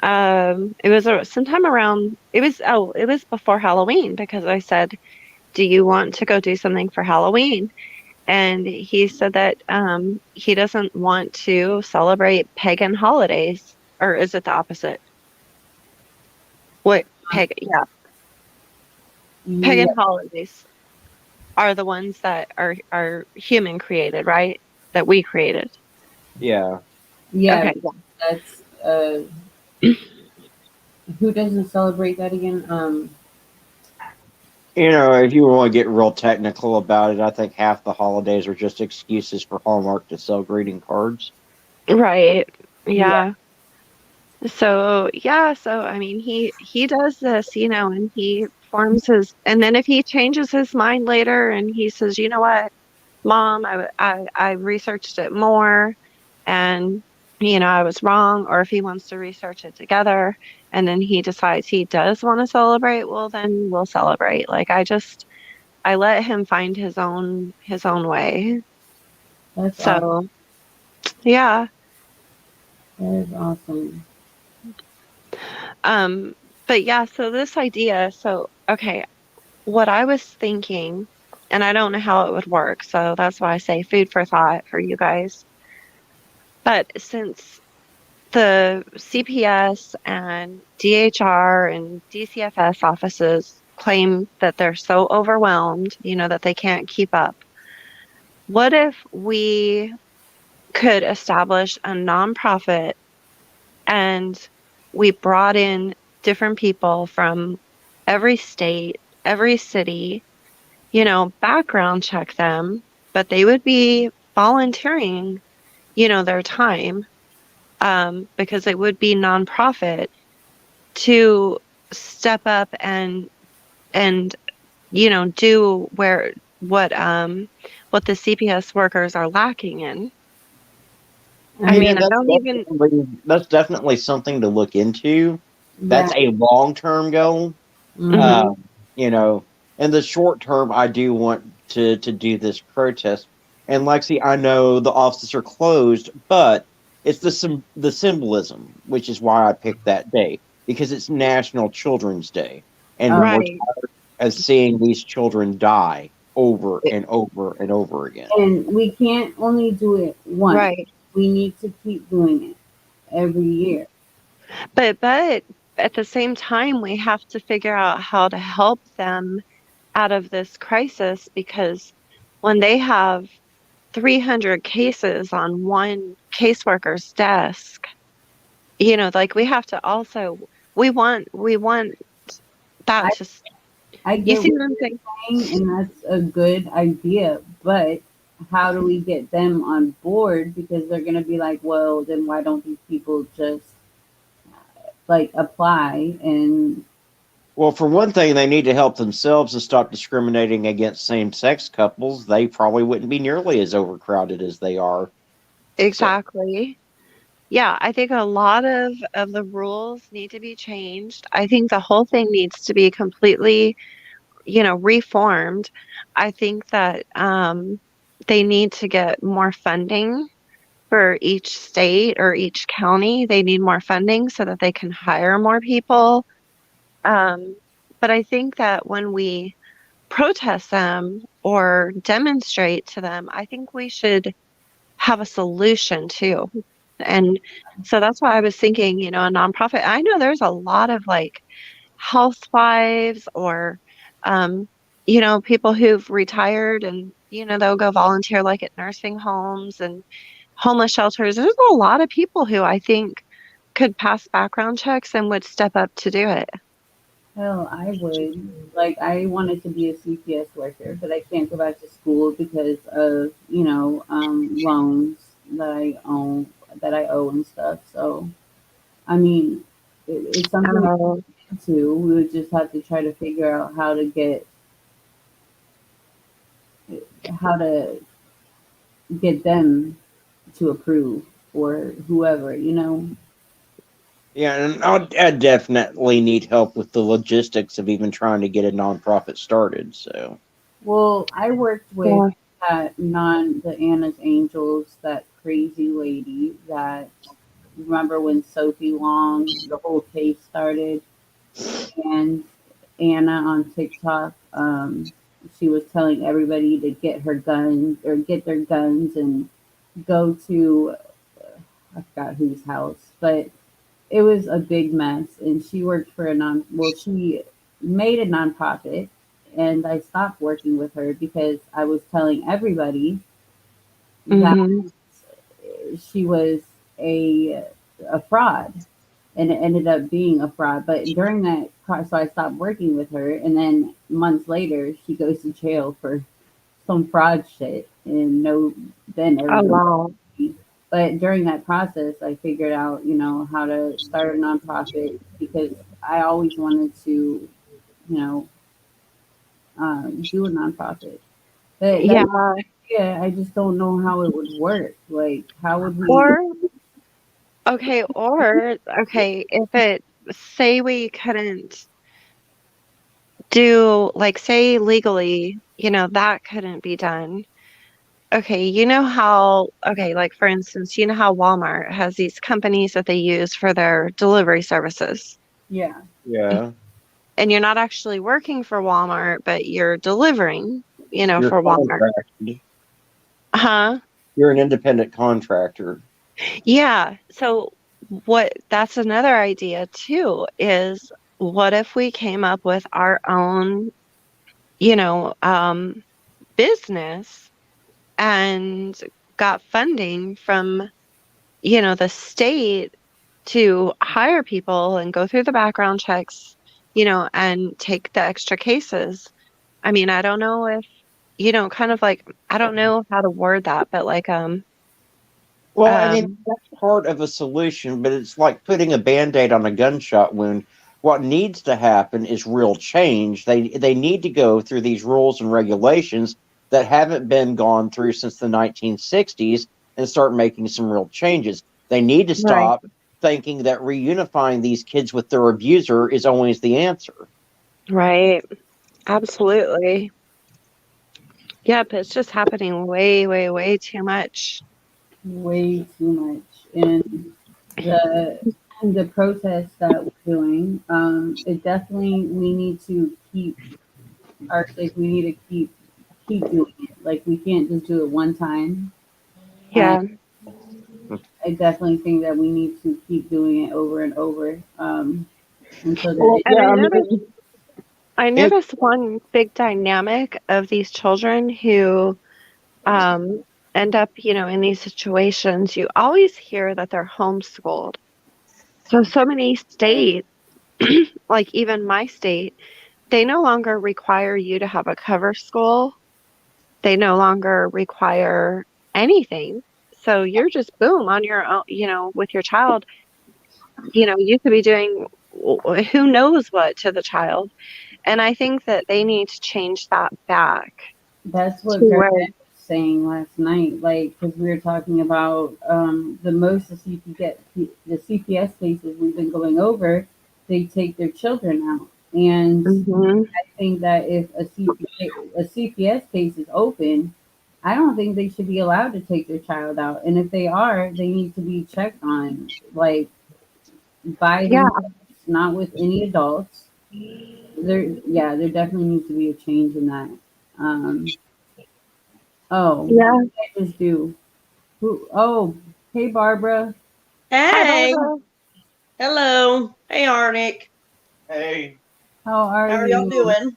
it was sometime around it was before Halloween because I said, do you want to go do something for Halloween? And he said that he doesn't want to celebrate pagan holidays. Or is it the opposite? What pagan? Yeah, Yeah, pagan holidays are the ones that are human created, right? That we created. Yeah. yeah, Okay, yeah. that's who doesn't celebrate that again? If you want to get real technical about it, I think half the holidays are just excuses for Hallmark to sell greeting cards. Right. Yeah, Yeah. So yeah, so I mean he does this, and he forms his, and then if he changes his mind later and he says, you know what, Mom, I researched it more and I was wrong, or if he wants to research it together and then he decides he does want to celebrate, well then we'll celebrate. Like I let him find his own way. that's awesome. So yeah. That is awesome. Um, but yeah, so this idea, so okay, what I was thinking, and I don't know how it would work, so that's why I say food for thought for you guys. But since the CPS and DHR and DCFS offices claim that they're so overwhelmed, that they can't keep up, what if we could establish a nonprofit and we brought in different people from every state, every city, background check them, but they would be volunteering, their time, because it would be nonprofit to step up and do what the CPS workers are lacking in. I mean, I don't even. That's definitely something to look into. Yeah. That's a long-term goal. Mhm. You know, in the short term, I do want to do this protest. And Lexi, I know the offices are closed, but it's the symbolism, which is why I picked that day because it's National Children's Day, and we're Right. tired of seeing these children die over and over and over again. And we can't only do it once. Right. We need to keep doing it every year. But at the same time, we have to figure out how to help them out of this crisis, because when they have 300 cases on one caseworker's desk, like we have to also, we want that I, to, I you get see what what I'm you're saying? saying, and that's a good idea, but how do we get them on board? Because they're going to be like, well, then why don't these people just like apply? And Well, for one thing, they need to help themselves and stop discriminating against same-sex couples. They probably wouldn't be nearly as overcrowded as they are. So, Exactly. Yeah, I think a lot of the rules need to be changed. I think the whole thing needs to be completely, reformed. I think that they need to get more funding for each state or each county. They need more funding so that they can hire more people. Um, but I think that when we protest them or demonstrate to them, I think we should have a solution too. And so that's why I was thinking, a nonprofit. I know there's a lot of like housewives or, um, people who've retired and, they'll go volunteer like at nursing homes and homeless shelters. There's a lot of people who I think could pass background checks and would step up to do it. hell, I would. Like, I wanted to be a CPS worker, but I can't go back to school because of, loans that I owe and stuff. So, I mean, it's something we Um, can do. We would just have to try to figure out how to get them to approve or whoever. yeah, and I definitely need help with the logistics of even trying to get a nonprofit started. So, Well, I worked with yeah. the Anna's Angels, that crazy lady that remember when Sophie Long, the whole case started, and Anna on TikTok, she was telling everybody to get her guns or get their guns and go to I forgot whose house, but it was a big mess. And she worked for she made a nonprofit, and I stopped working with her because I was telling everybody that Hmm. she was a a fraud, and it ended up being a fraud. But during so I stopped working with her, and then months later, she goes to jail for some fraud shit, and no, then Oh, everybody. wow. But during that process, I figured out, how to start a nonprofit because I always wanted to, know, do a nonprofit. But Yeah. that's yeah, I just don't know how it would work. Like, how would we? Or, okay, if say we couldn't do, like, say legally, that couldn't be done. Okay, like for instance, how Walmart has these companies that they use for their delivery services. Yeah, yeah, And you're not actually working for Walmart, but you're delivering, you're for Walmart. contracted. Huh? You're an independent contractor. Yeah. So that's another idea too, is what if we came up with our own, you know, um, business and got funding from, the state to hire people and go through the background checks, and take the extra cases. I mean, I don't know if, kind of like, I don't know how to word that, but like, Well, I mean, um, that's part of a solution, but it's like putting a band-aid on a gunshot wound. What needs to happen is real change. They need to go through these rules and regulations that haven't been gone through since the 1960s and start making some real changes. They need to right, stop thinking that reunifying these kids with their abuser is always the answer. right, absolutely. Yep, it's just happening way, way, way too much. way too much. And the the protests that we're doing, it definitely we need to keep we need to keep doing it. Like, we can't just do it one time. And Yeah. I definitely think that we need to keep doing it over and over, until that Well, it. And yeah, I mean, I it, noticed one big dynamic of these children who um, end up, in these situations. You always hear that they're homeschooled. So many states, like even my state, they no longer require you to have a cover school. they no longer require anything. So you're just boom on your own, with your child. You could be doing who knows what to the child. And I think that they need to change that back That's to what where, Garnett was saying last night. Like, because we were talking about the most the CPS cases we've been going over, they take their children out, and Mhm. I think that if a CPS case is open, I don't think they should be allowed to take their child out. And if they are, they need to be checked on, like by Yeah, themselves, not with any adults. There definitely needs to be a change in that. Um, oh, what yeah. did I just do? Who? Oh, hey Barbara. Hi, Hey, Barbara. hello. Hey, Arnick. Hey, How are How are y'all you? doing?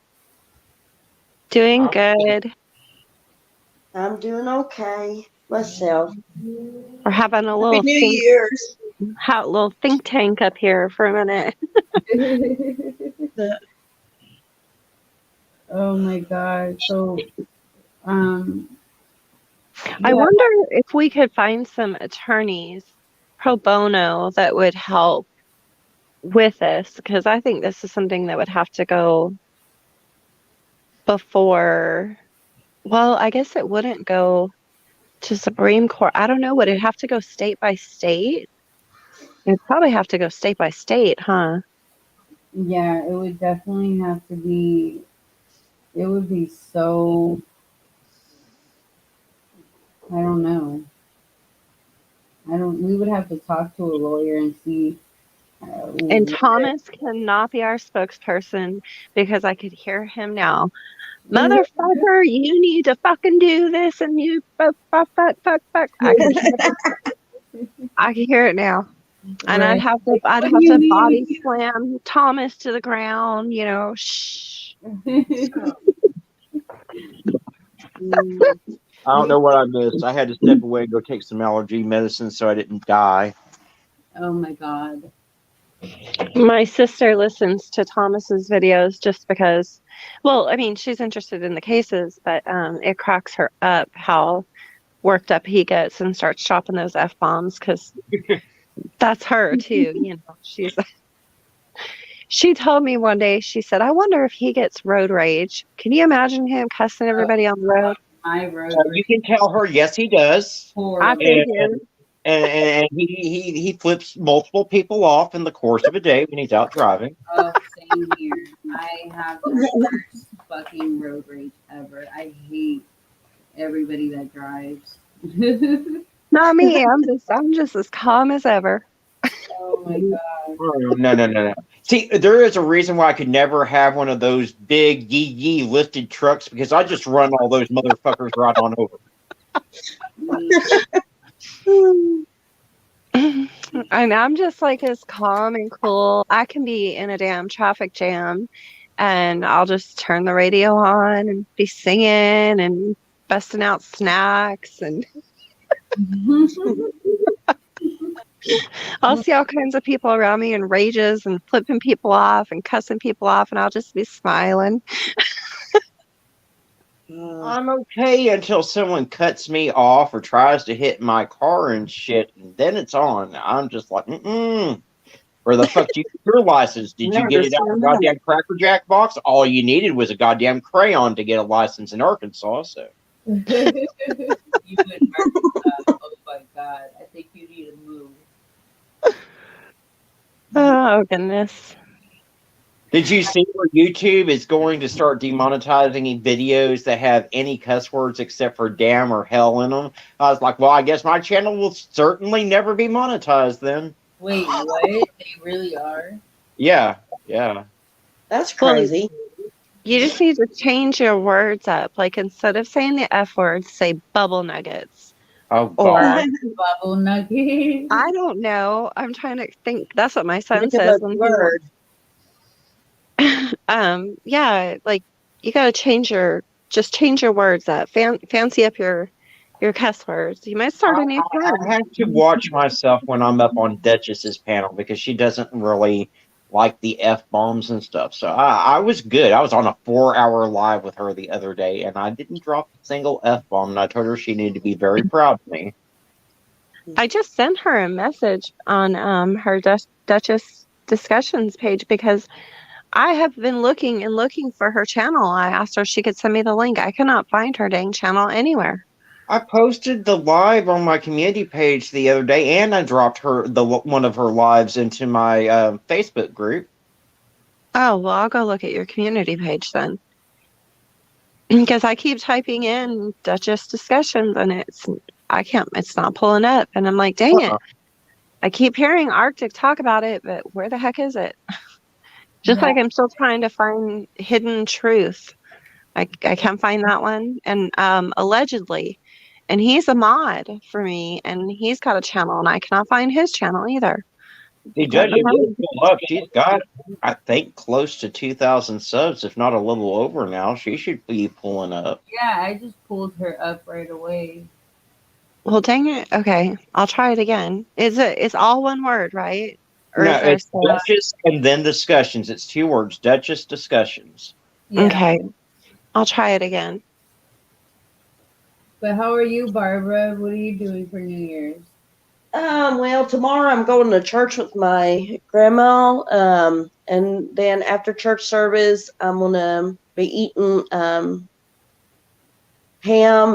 Doing I'm good. I'm doing okay myself. We're having a Happy New Year's. little think tank up here for a minute. Oh my God. So, um, I yeah, wonder if we could find some attorneys pro bono that would help with this, because I think this is something that would have to go before. Well, I guess it wouldn't go to Supreme Court. I don't know. Would it have to go state by state? It'd probably have to go state by state, huh? yeah, it would definitely have to be. It would be so. I don't know. I don't. We would have to talk to a lawyer and see. And What, Thomas cannot be our spokesperson because I could hear him now. Motherfucker, you need to fucking do this and you fuck. I can hear it now. And right. I'd What do have you to body need? slam Thomas to the ground, shh. I don't know what I missed. I had to step away and go take some allergy medicine so I didn't die. Oh my God. My sister listens to Thomas's videos just because, well, I mean, she's interested in the cases, but it cracks her up how worked up he gets and starts dropping those F-bombs because that's her too, she told me one day, she said, I wonder if he gets road rage. Can you imagine him cussing everybody on the road? My road You rage can tell her, yes, he does, I horrible. and figured. he flips multiple people off in the course of a day when he's out driving. Oh, same here. I have the worst fucking road rage ever. I hate everybody that drives. Not me. I'm just as calm as ever. Oh my God. No. See, there is a reason why I could never have one of those big yee lifted trucks because I just run all those motherfuckers right on over. And I'm just like as calm and cool. I can be in a damn traffic jam and I'll just turn the radio on and be singing and busting out snacks and I'll see all kinds of people around me in rages and flipping people off and cussing people off and I'll just be smiling. I'm okay until someone cuts me off or tries to hit my car and shit, and then it's on. I'm just like, Where the fuck did you get your license? Did you Never get it out of understand a that. goddamn Cracker Jack box? All you needed was a goddamn crayon to get a license in Arkansas. So You would oh my God. I think you need to move. Oh goodness. did you see where YouTube is going to start demonetizing any videos that have any cuss words except for damn or hell in them? I was like, well, I guess my channel will certainly never be monetized then. Wait, what? They really are? Yeah. That's Well, crazy. you just need to change your words up. Like instead of saying the F word, say bubble nuggets. Oh Or God. Bubble nugget. I don't know. I'm trying to think. That's what my son Think of says those when words. yeah, like you gotta change your words up. Fancy up your cuss words. You might start a new I trend. have to watch myself when I'm up on Duchess's panel because she doesn't really like the F-bombs and stuff. So I was good. I was on a 4-hour live with her the other day, and I didn't drop a single F-bomb, and I told her she needed to be very proud of me. I just sent her a message on her Duchess discussions page because I have been looking and looking for her channel. I asked her if she could send me the link. I cannot find her dang channel anywhere. I posted the live on my community page the other day, and I dropped one of her lives into my Facebook group. Oh, well, I'll go look at your community page then. Because I keep typing in Duchess discussions and it's not pulling up. And I'm like, dang it. I keep hearing Arctic talk about it, but where the heck is it? Just like I'm still trying to find Hidden Truth. I can't find that one. And allegedly, and he's a mod for me, and he's got a channel, and I cannot find his channel either. The Judge is up. She's got, I think, close to 2,000 subs, if not a little over now. She should be pulling up. Yeah, I just pulled her up right away. Well, dang it. Okay, I'll try it again. It's all one word, right? Or No, is there it's Duchess and then discussions. It's 2 words, Duchess discussions. Yeah. Okay, I'll try it again. But how are you, Barbara? What are you doing for New Year's? Well, tomorrow I'm going to church with my grandma. And then after church service, I'm gonna be eating ham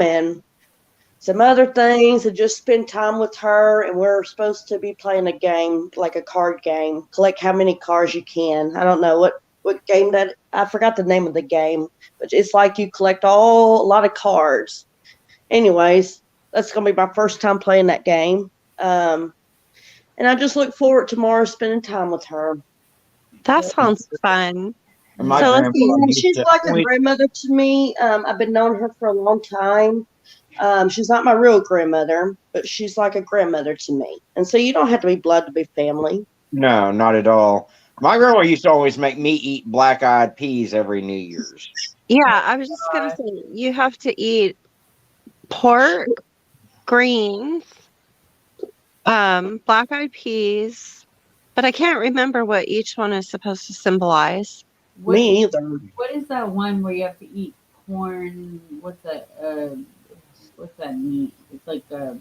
and some other things and just spend time with her. And we're supposed to be playing a game, like a card game. Collect how many cards you can. I don't know what game that, I forgot the name of the game, but it's like you collect a lot of cards. Anyways, that's gonna be my first time playing that game. And I just look forward to tomorrow spending time with her. That sounds fun. And my So let's grandpa She's used to like a always- grandmother to me. I've been knowing her for a long time. She's not my real grandmother, but she's like a grandmother to me. And so you don't have to be blood to be family. No, not at all. My grandma used to always make me eat black-eyed peas every New Year's. Yeah, I was just gonna say you have to eat pork, greens, black-eyed peas, but I can't remember what each one is supposed to symbolize. Me either. What is that one where you have to eat corn? What's that? What's that meat? It's like a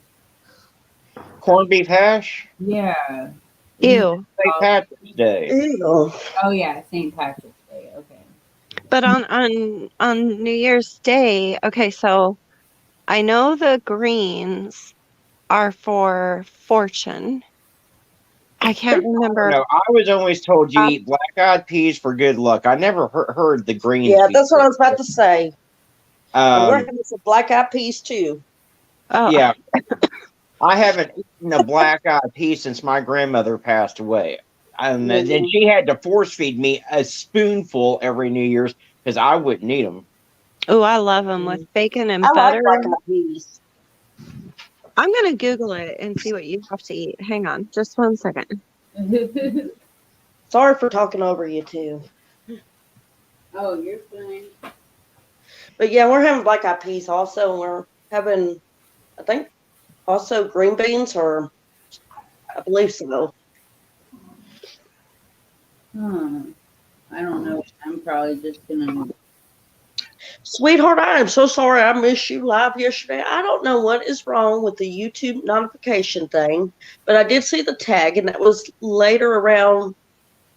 Corned beef hash? yeah. Ew. St. Patrick's Day. Ew. Oh yeah, St. Patrick's Day. Okay. But on New Year's Day, okay, so I know the greens are for fortune. I can't remember. No, I was always told you eat black-eyed peas for good luck. I never heard the greens. Yeah, that's what I was about to say. And we're Um, having some black-eyed peas too. Oh, yeah. I haven't eaten a black-eyed pea since my grandmother passed away. And then she had to force feed me a spoonful every New Year's because I wouldn't eat them. oh, I love them with bacon and I like butter. black-eyed peas. I'm gonna Google it and see what you have to eat. Hang on, just 1 second. Sorry for talking over you too. Oh, you're fine. But yeah, we're having black-eyed peas also, and we're having, I think, also green beans, or I believe so. I don't know. I'm probably just gonna. Sweetheart, I am so sorry I missed you live yesterday. I don't know what is wrong with the YouTube notification thing, but I did see the tag, and that was later around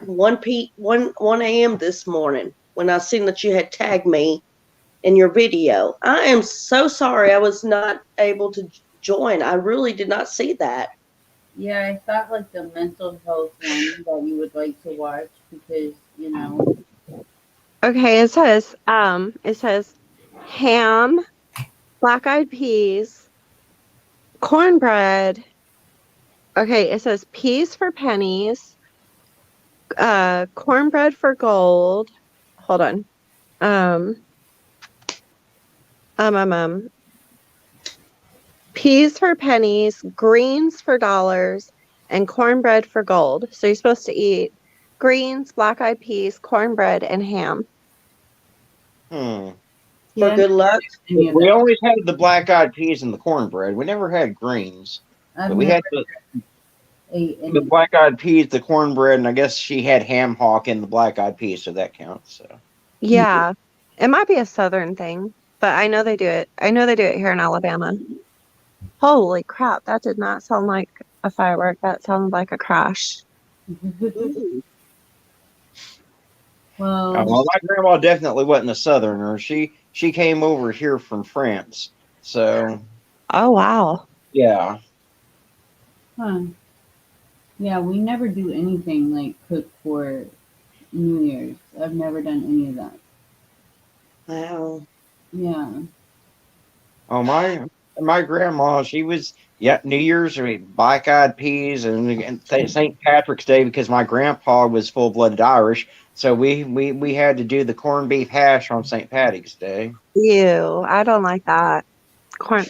1 a.m. this morning when I seen that you had tagged me in your video. I am so sorry I was not able to join. I really did not see that. Yeah, I thought like the mental health one that you would like to watch because you know. Okay, it says ham, black-eyed peas, cornbread. Okay, it says peas for pennies, cornbread for gold. Hold on. Peas for pennies, greens for dollars, and cornbread for gold. So you're supposed to eat greens, black-eyed peas, cornbread, and ham. For good luck. We always had the black-eyed peas and the cornbread. We never had greens. But we had ate The any. black eyed peas, the cornbread, and I guess she had ham hock in the black eyed peas, so that counts. So Yeah. It might be a southern thing, but I know they do it. I know they do it here in Alabama. Holy crap, that did not sound like a firework. That sounded like a crash. Ooh. Well, well, my grandma definitely wasn't a southerner. She came over here from France. So Oh, wow. yeah. huh. Yeah, we never do anything like cook for New Year's. I've never done any of that. Wow. Yeah. Oh my grandma, she was New Year's, I mean, black eyed peas, and St. Patrick's Day because my grandpa was full blooded Irish, so we had to do the corned beef hash on St. Patrick's Day. Ew, I don't like that. Corn.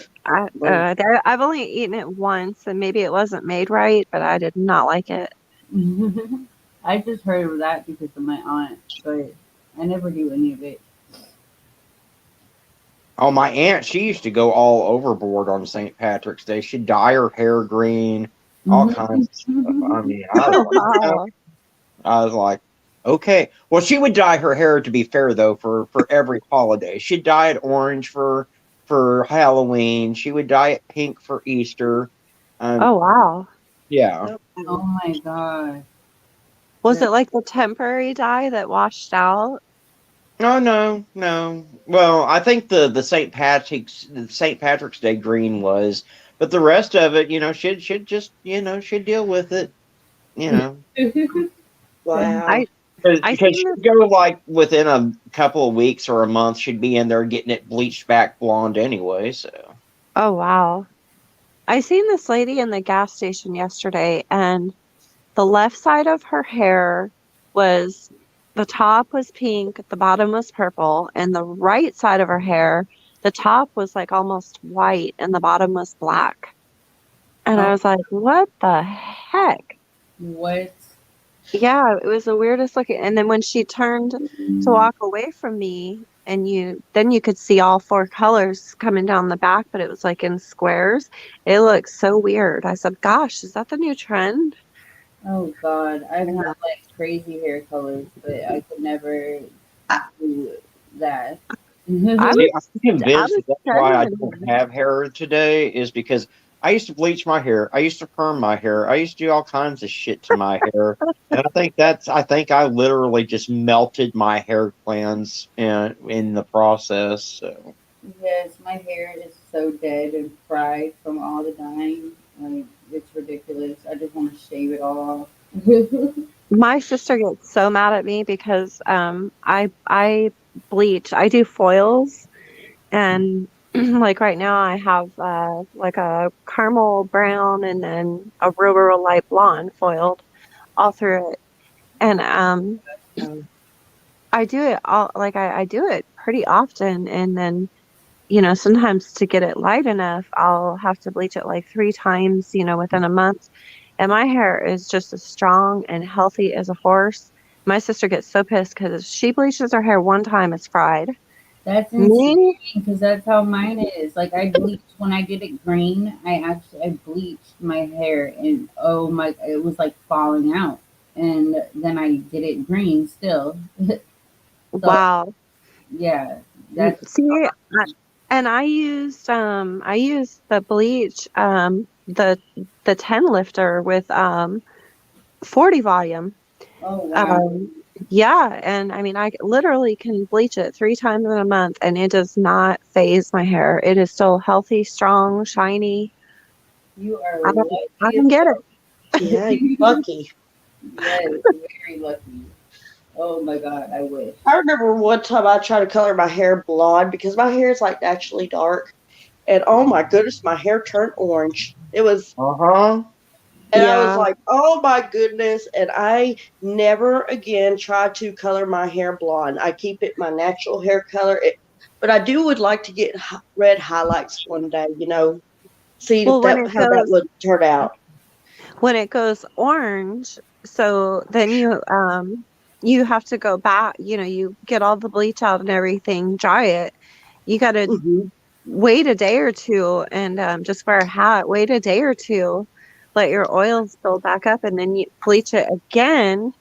Well, I've only eaten it once, and maybe it wasn't made right, but I did not like it. I just heard of that because of my aunt, but I never do any of it. Oh, my aunt, she used to go all overboard on St. Patrick's Day. She'd dye her hair green, all kinds of stuff. I mean, Wow. I was like, okay. Well, she would dye her hair, to be fair, though, for every holiday. She'd dye it orange for Halloween. She would dye it pink for Easter. Oh, wow. Yeah. Oh my god. Was it like the temporary dye that washed out? No. Well, I think the St. Patrick's Day green was, but the rest of it, should just should deal with it, you know. wow. I Because seen this. she'd go like within a couple of weeks or a month, she'd be in there getting it bleached back blonde anyway. So Oh, wow. I seen this lady in the gas station yesterday, and the left side of her hair was the top was pink, the bottom was purple, and the right side of her hair, the top was like almost white and the bottom was black. And I Oh, was like, what the heck? what? Yeah, it was the weirdest looking. And then when she turned to walk away from me, and then you could see all four colors coming down the back, but it was like in squares. It looked so weird. I said, gosh, is that the new trend? Oh god. I've had like crazy hair colors, but I could never do that. I see, I'm was I convinced was that that's why I studying don't it. have hair today is because I used to bleach my hair, I used to perm my hair, I used to do all kinds of shit to my hair, and I think I literally just melted my hair glands in the process. So. Yes, my hair is so dead and fried from all the dyeing. Like it's ridiculous. I just want to shave it all off. My sister gets so mad at me because I bleach. I do foils, and like right now I have like a caramel brown and then a real light blonde foiled all through it. And I do it all like I do it pretty often, and then sometimes to get it light enough, I'll have to bleach it like 3 times, within a month. And my hair is just as strong and healthy as a horse. My sister gets so pissed because she bleaches her hair 1 time, it's fried. That's insane Me? because that's how mine is. Like I bleach when I get it green. I bleached my hair and oh my, it was like falling out. And then I get it green still. So Wow. yeah, that's See, and I used the bleach, the 10 lifter with 40 volume. oh wow. Um, yeah, and I mean, I literally can bleach it 3 times in a month, and it does not phase my hair. It is still healthy, strong, shiny. You are I lucky can as get it. Yeah, you're lucky. yes, very lucky. Oh my god, I wish. I remember one time I tried to color my hair blonde because my hair is like naturally dark. And oh my goodness, my hair turned orange. It was, Uh-huh. and I was Yeah. like, oh my goodness. And I never again try to color my hair blonde. I keep it my natural hair color. But I would like to get red highlights one day, see Well, how that would turn out. when it goes orange, so then you have to go back, you get all the bleach out and everything, dry it. You got to Hmm. wait a day or two and just wear a hat, wait a day or two let your oils build back up, and then you bleach it again,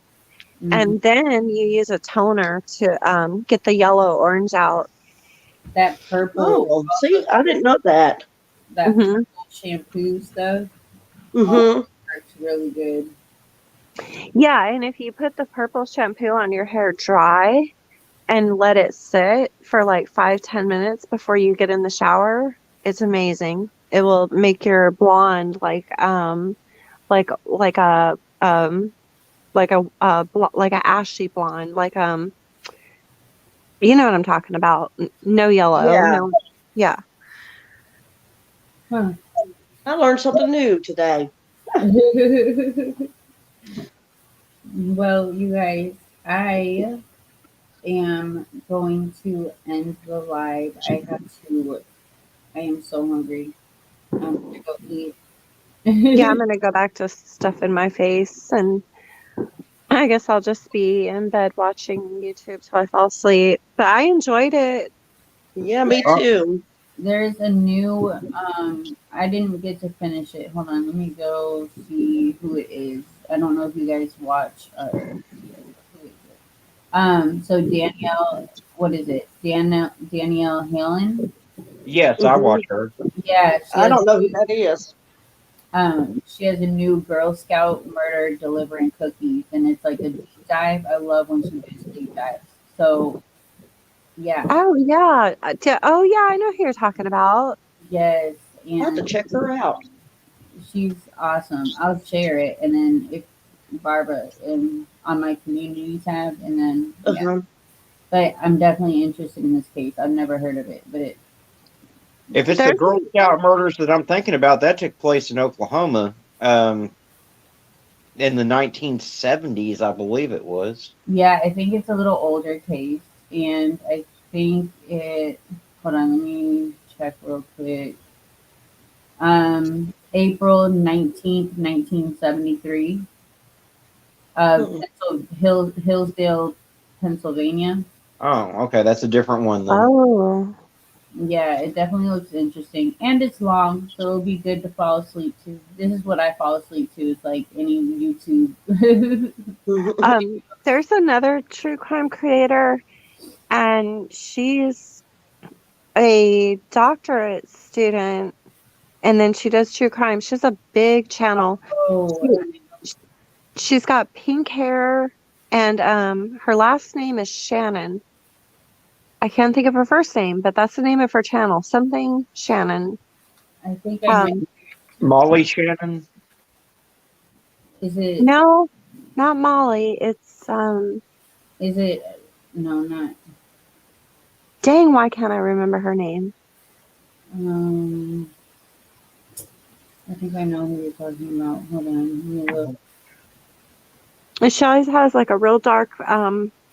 Mhm. and then you use a toner to get the yellow orange out. That purple, Oh, see, I didn't know that. that hmm purple shampoo stuff Mm-hmm. works really good. Yeah, and if you put the purple shampoo on your hair dry and let it sit for like 5-10 minutes before you get in the shower, it's amazing. It will make your blonde like like a like a ashy blonde, you know what I'm talking about. No yellow, Yeah, no, yeah. Huh. I learned something new today. Well, you guys, I am going to end the live. I am so hungry. I'm gonna go eat. Yeah, I'm gonna go back to stuffing my face, and I guess I'll just be in bed watching YouTube till I fall asleep. But I enjoyed it. Yeah, me Oh, too. There's a new I didn't get to finish it. Hold on, let me go see who it is. I don't know if you guys watch who is it? So Danielle, what is it? Danielle Halen? yes, I Hmm. watch her. Yeah, I don't know who that is. she has a new Girl Scout murder delivering cookies, and it's like a deep dive. I love when she does deep dives. So yeah, Oh yeah, oh yeah, I know who you're talking about. yes, I'll have to and check her out. she's awesome. I'll share it, and then if Barbara on my community tab, and then yeah. Uh-huh. But I'm definitely interested in this case. I've never heard of it, but it If it's the There's Girl Scout murders that I'm thinking about, that took place in Oklahoma, in the 1970s, I believe it was. yeah, I think it's a little older case, and I think it. Hold on, let me check real quick. April 19th, 1973. Mm. Hillsdale, Pennsylvania. Oh, okay, that's a different one then. oh Yeah, it definitely looks interesting, and it's long, so it'll be good to fall asleep to. This is what I fall asleep to. It's like any YouTube. there's another true crime creator, and she's a doctorate student, and then she does true crime. She's a big channel. Oh, She's got pink hair, and her last name is Shannon. I can't think of her first name, but that's the name of her channel. Something Shannon. I think I might. Um, Molly Shannon. Is it? no, not Molly. It's Is it? No, not. dang, why can't I remember her name? Um, I think I know who you're talking about. Hold on, let me look. She always has like a real dark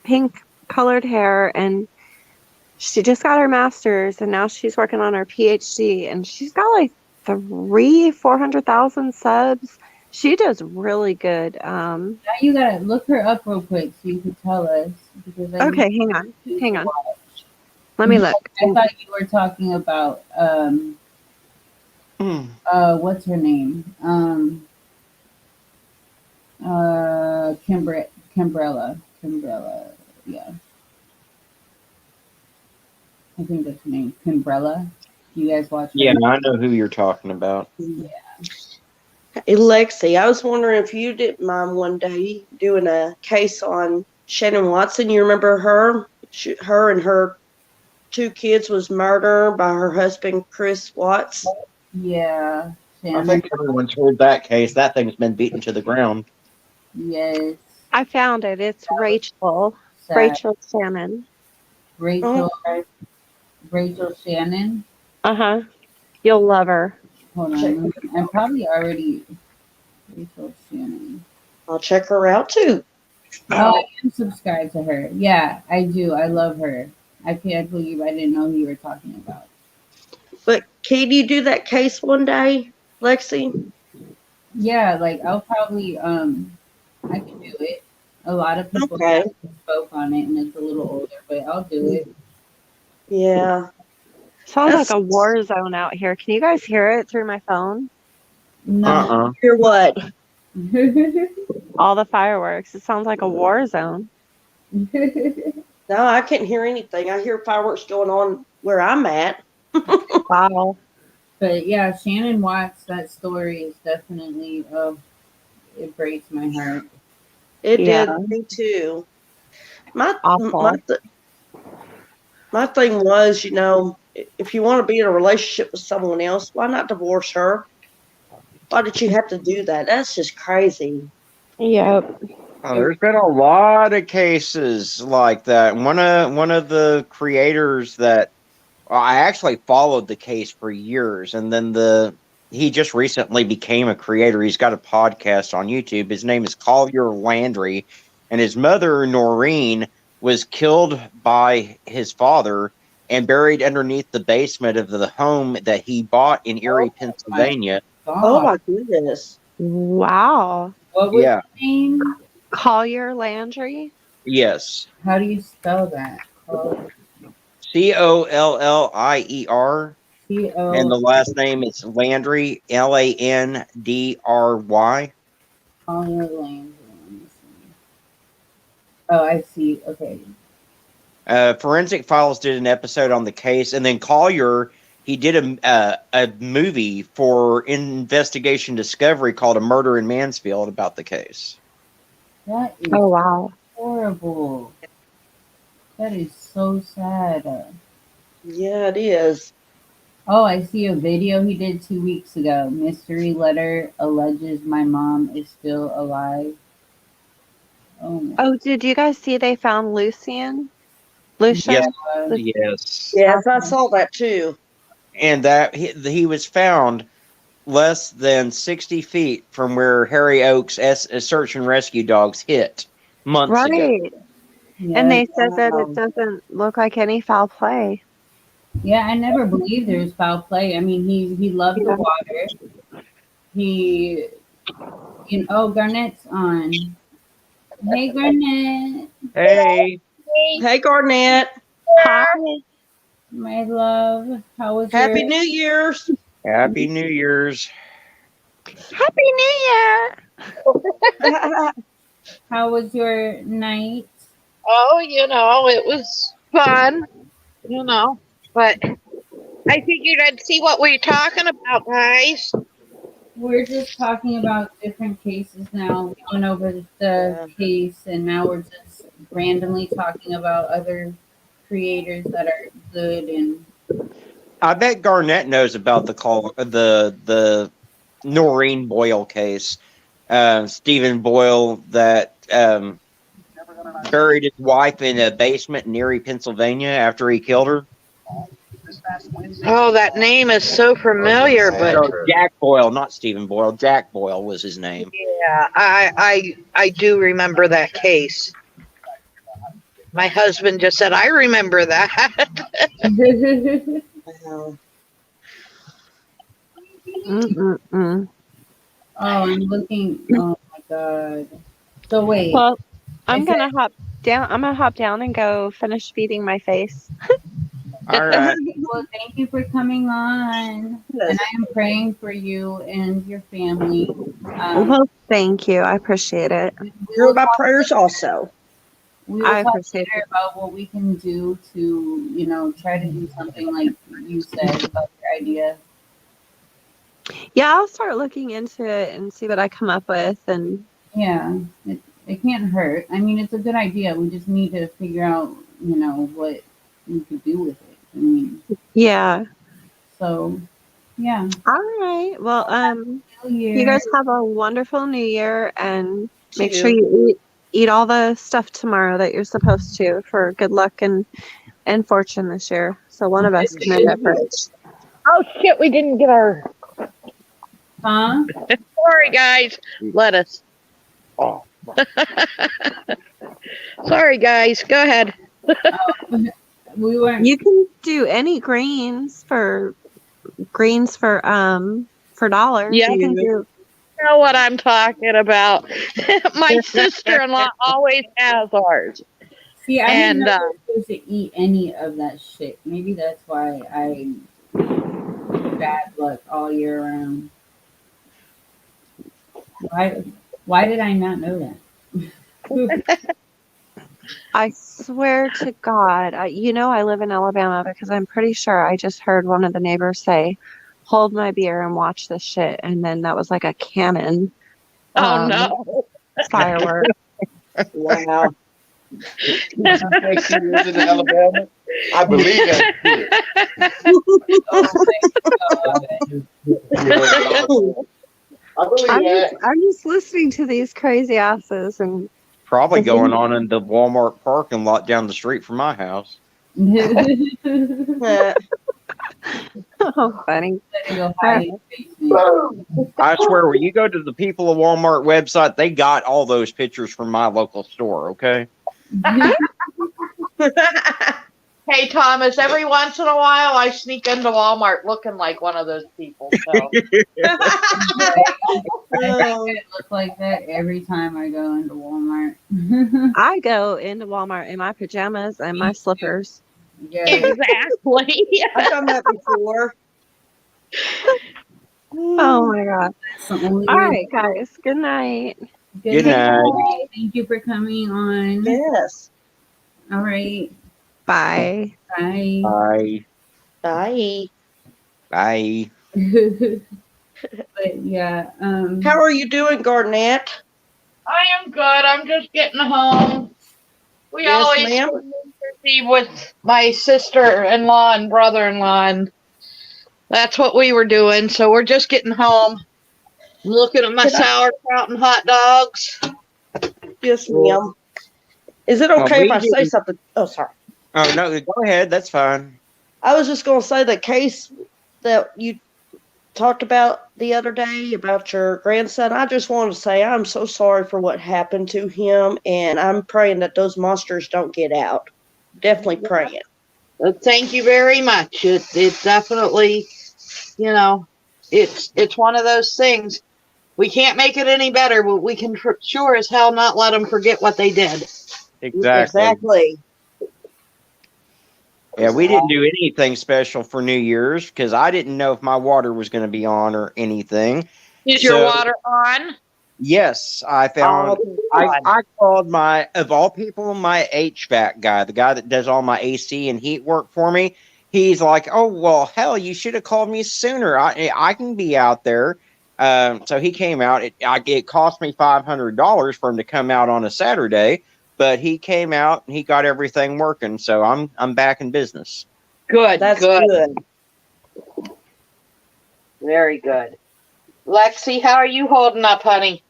pink colored hair, and she just got her master's, and now she's working on her PhD, and she's got like 400,000 subs. She does really good. Now you gotta look her up real quick so you can tell us because I Okay, hang on. Let me look. I thought you were talking about Hmm. what's her name? Kimbrella. Yeah, I think that's her name. Kimbrella. You guys watch her? Yeah, I know who you're talking about. Yeah. Hey, Lexi, I was wondering if you didn't mind one day doing a case on Shannon Watson. You remember her? Her and her two kids was murdered by her husband, Chris Watts. Yeah. I Shannon. think everyone's heard that case. That thing's been beaten to the ground. Yes. I found it. It's Rachel. Sad. Rachel Shannon. Rachel. Okay. Rachel Shannon. Uh-huh. You'll love her. Hold on. I'm probably already Rachel Shannon. I'll check her out too. Oh, I am subscribed to her. Yeah, I do. I love her. I can't believe I didn't know who you were talking about. But can you do that case one day, Lexi? Yeah, like I'll probably I can do it. A lot of people Okay. spoke on it and it's a little older, but I'll do it. Yeah. Sounds That's- like a war zone out here. Can you guys hear it through my phone? No. Hear what? All the fireworks. It sounds like a war zone. No, I can't hear anything. I hear fireworks going on where I'm at. Wow. But yeah, Shannon Watts, that story is definitely, oh, it breaks my heart. It Yeah. did me too. My Awful. my thing was, if you want to be in a relationship with someone else, why not divorce her? Why did you have to do that? That's just crazy. Yep. Oh, there's been a lot of cases like that. One of the creators that I actually followed the case for years, and then he just recently became a creator. He's got a podcast on YouTube. His name is Collier Landry, and his mother Noreen was killed by his father and buried underneath the basement of the home that he bought in Erie, Pennsylvania. Oh God. my goodness. Wow. What was Yeah. the name? Collier Landry. Yes. How do you spell that? Collier. Collier, and the last name is Landry, Landry. Collier Landry. Let me see. Oh, I see. Okay. Forensic Files did an episode on the case, and then Collier, he did a movie for Investigation Discovery called A Murder in Mansfield about the case. That is Oh wow. horrible. That is so sad. Yeah, it is. Oh, I see a video he did 2 weeks ago. Mystery letter alleges my mom is still alive. Oh my Oh, did you guys see they found Lucian? Yes, God. yes, Yes, I saw that too. and that he was found less than 60 feet from where Harry Oak's search and rescue dogs hit months ago. Right. Yeah. And they said that Wow. it doesn't look like any foul play. Yeah, I never believed there was foul play. I mean, he loved the Yeah. water. He, Garnett's on. Hey, Garnett, Hey, Hey, Garnett. Hi. my love. How was Happy your? New Year's. Happy New Year's. Happy New Year. How was your night? Oh, it was fun, but I figured I'd see what we're talking about, guys. We're just talking about different cases now. We went over the Yeah. case, and now we're just randomly talking about other creators that are good. And I bet Garnett knows about the Noreen Boyle case. Stephen Boyle that buried his wife in a basement in Erie, Pennsylvania after he killed her. Oh, that name is so familiar, but No, Jack Boyle, not Stephen Boyle. Jack Boyle was his name. yeah, I do remember that case. My husband just said, I remember that. Wow. Mm-mm-mm. I'm looking. Oh my god. So wait. Well, I'm Is gonna hop down. I'm gonna hop down and go finish feeding my face. All right. Well, thank you for coming on, and I am praying for you and your family. Well, thank you. I appreciate it. We You're will my talk, prayers also. we will I talk appreciate later about what we can do to, try to do something like you said about your idea. Yeah, I'll start looking into it and see what I come up with. And Yeah, it can't hurt. I mean, it's a good idea. We just need to figure out, what we could do with it. I mean, yeah. so yeah. All right. Well, New Year. you guys have a wonderful New Year, and make sure Too. you eat all the stuff tomorrow that you're supposed to for good luck and fortune this year. So one of us can make that first. Oh, shit, we didn't get our... Huh? Sorry, guys. Lettuce. Oh. Sorry, guys. Go ahead. We weren't. You can do any greens for dollars. Yeah. You can do You know what I'm talking about. My sister-in-law always has ours. See, I didn't And know we were supposed to eat any of that shit. Maybe that's why I bad luck all year round. Why did I not know that? I swear to God, I live in Alabama because I'm pretty sure I just heard one of the neighbors say, "Hold my beer and watch this shit," and then that was like a cannon Oh no. firework. Wow. Did you say she lives in Alabama? I believe that. Oh I believe that. I'm just listening to these crazy asses and Probably going on in the Walmart parking lot down the street from my house. my god. oh, funny. Go hide in the basement. I swear, when you go to the People of Walmart website, they got all those pictures from my local store, okay? Hey Thomas, every once in a while I sneak into Walmart looking like one of those people. So. I look like that every time I go into Walmart. I go into Walmart in my pajamas and my slippers. Yeah. Exactly. I've done that before. Oh my God. That's the only All way- right, guys. Good night. Good night. Thank you for coming on. Yes. All right. Bye. Bye. Bye. Bye. Bye. But yeah, How are you doing, Garnett? I am good. I'm just getting home. We Yes, always ma'am. be with my sister-in-law and brother-in-law, and that's what we were doing. So we're just getting home. Looking at my sauerkraut and hot dogs. Yes, ma'am. Is it okay we if I say didn't- something? Oh, sorry. Oh, no, go ahead. That's fine. I was just going to say the case that you talked about the other day about your grandson. I just want to say I'm so sorry for what happened to him, and I'm praying that those monsters don't get out. Definitely praying. Thank you very much. It definitely, it's one of those things. We can't make it any better, but we can sure as hell not let them forget what they did. Exactly. Yeah, we didn't do anything special for New Year's because I didn't know if my water was going to be on or anything. Is your So- water on? Yes, I found. I called of all people, my HVAC guy, the guy that does all my AC and heat work for me. He's like, "Oh well, hell, you should have called me sooner. I can be out there." So he came out. It cost me $500 for him to come out on a Saturday, but he came out and he got everything working. So I'm back in business. Good. That's good. good. Very good. Lexi, how are you holding up, honey?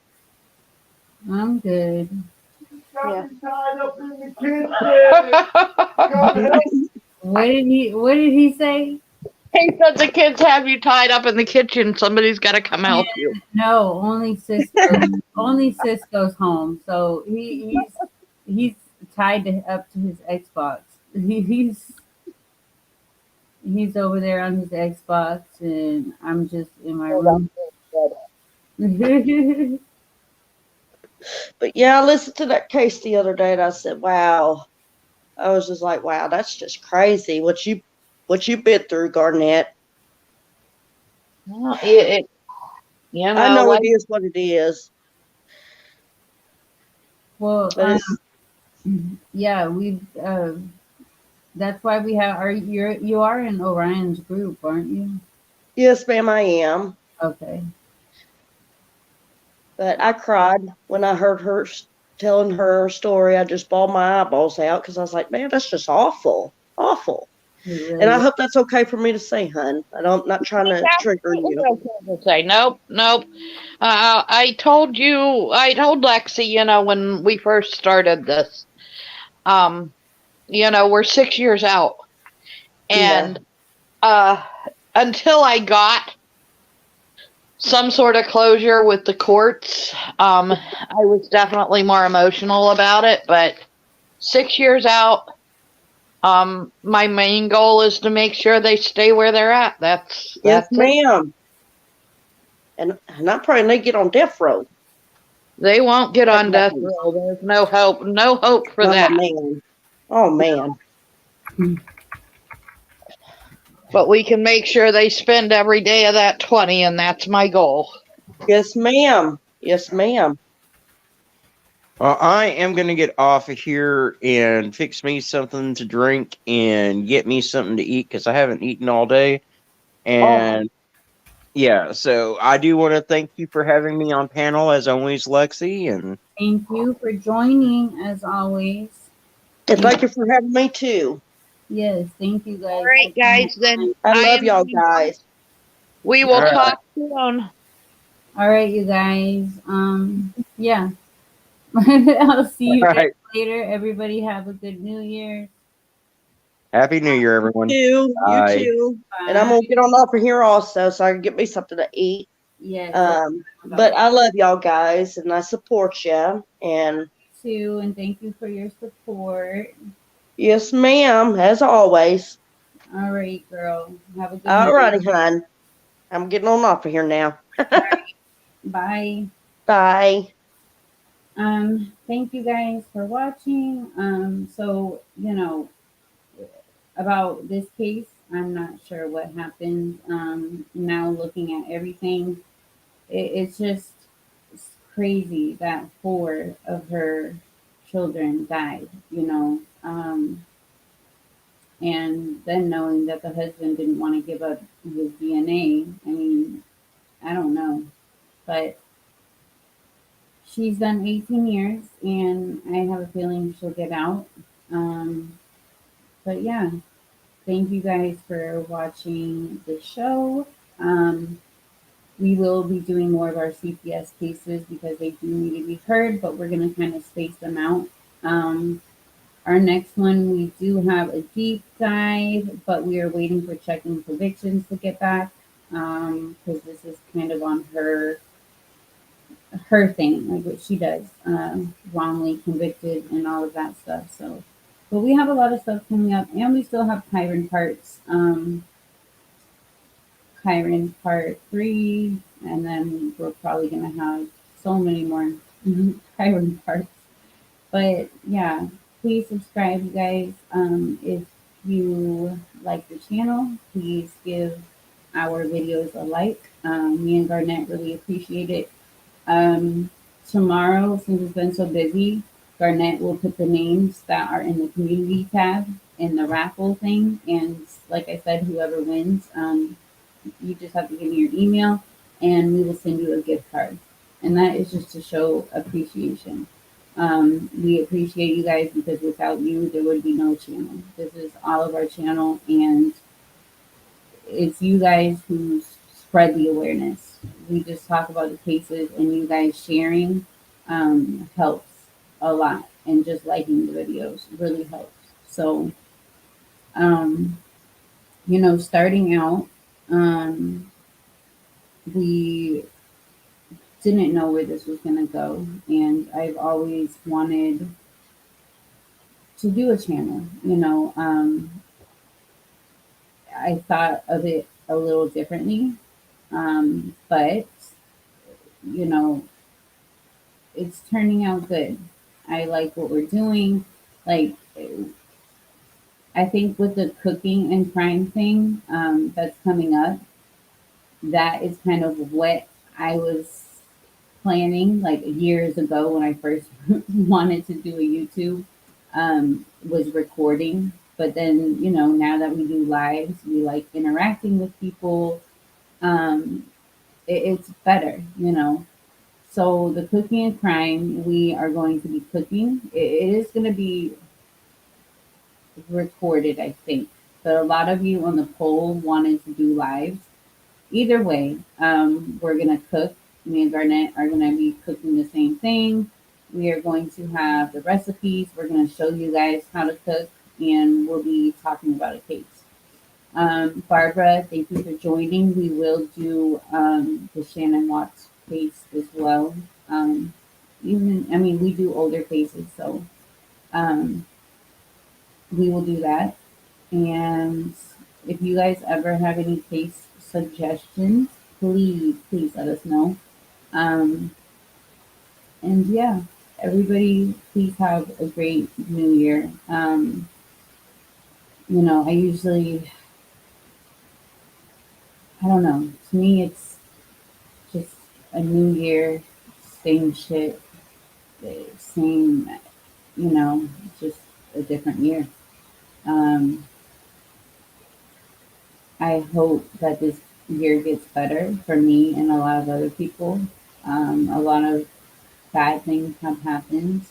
I'm good. Yeah. What did he say? He said the kids have you tied up in the kitchen. Somebody's got to come help you. No, only Sis goes home. So he's tied up to his Xbox. He's over there on his Xbox, and I'm just in my room. But yeah, I listened to that case the other day, and I said, "Wow." I was just like, "Wow, that's just crazy." What you've been through, Garnett. Well, I know like- it is what it is. Well, But it's- yeah, we. That's why we have. You are in Orion's group, aren't you? yes, ma'am, I am. Okay. But I cried when I heard her telling her story. I just bawled my eyeballs out because I was like, "Man, that's just awful, awful." And I hope that's okay for me to say, hun. I'm not trying to trigger you. Say nope. I told Lexi, when we first started this, we're 6 years out, and until I got some sort of closure with the courts, I was definitely more emotional about it. But 6 years out, my main goal is to make sure they stay where they're at. That's Yes, it. ma'am. And I'm praying they get on death row. They won't get on death row. There's no hope for that. Man. Oh, man. But we can make sure they spend every day of that 20, and that's my goal. Yes, ma'am. Yes, ma'am. Well, I am going to get off of here and fix me something to drink and get me something to eat because I haven't eaten all day. And yeah, so I do want to thank you for having me on panel as always, Lexi. And Thank you for joining as always. And thank you for having me too. Yes, thank you guys. All right, guys, then I I love am. y'all guys. We All will right. talk soon. All right, you guys. Yeah. I'll see you all guys right. later. Everybody have a good New Year. Happy New Year, everyone. You Bye. too. And I'm Bye. gonna get on off of here also, so I can get me something to eat. Yes. But I love y'all guys, and I support you. And too, and thank you for your support. yes, ma'am, as always. All right, girl. Have a good All night. righty, hon. I'm getting on off of here now. Bye. Bye. Thank you guys for watching. So about this case, I'm not sure what happened. Now looking at everything, it's just it's crazy that 4 of her children died. And then knowing that the husband didn't want to give up his DNA. I mean, I don't know, but she's done 18 years, and I have a feeling she'll get out. Um, but yeah, thank you guys for watching the show. We will be doing more of our CPS cases because they do need to be heard, but we're going to kind of space them out. Our next one, we do have a deep dive, but we are waiting for checking convictions to get back because this is kind of on her thing, like what she does, wrongly convicted and all of that stuff. So, but we have a lot of stuff coming up, and we still have Kyron parts, Kyron part 3, and then we're probably gonna have so many more Kyron parts. But yeah, please subscribe, you guys. If you like the channel, please give our videos a like. Me and Garnett really appreciate it. Tomorrow, since it's been so busy, Garnett will put the names that are in the community tab in the raffle thing. And like I said, whoever wins, you just have to give me your email and we will send you a gift card. And that is just to show appreciation. We appreciate you guys because without you, there would be no channel. This is all of our channel, and it's you guys who spread the awareness. We just talk about the cases, and you guys sharing helps a lot, and just liking the videos really helps. So, um, starting out, we didn't know where this was going to go, and I've always wanted to do a channel. I thought of it a little differently, but you know, it's turning out good. I like what we're doing. Like, I think with the cooking and crime thing that's coming up, that is kind of what I was planning like years ago when I first wanted to do a YouTube, was recording. But then, now that we do lives, we like interacting with people. It's better. So the cooking and crime, we are going to be cooking. It is going to be recorded, I think. But a lot of you on the poll wanted to do lives. Either way, we're going to cook. Me and Garnett are going to be cooking the same thing. We are going to have the recipes. We're going to show you guys how to cook, and we'll be talking about a case. Barbara, thank you for joining. We will do the Shannon Watts case as well. We do older cases, so we will do that. And if you guys ever have any case suggestions, please let us know. And yeah, everybody, please have a great new year. I usually, I don't know, to me, it's just a new year same shit, the same, just a different year. Um, I hope that this year gets better for me and a lot of other people. A lot of bad things have happened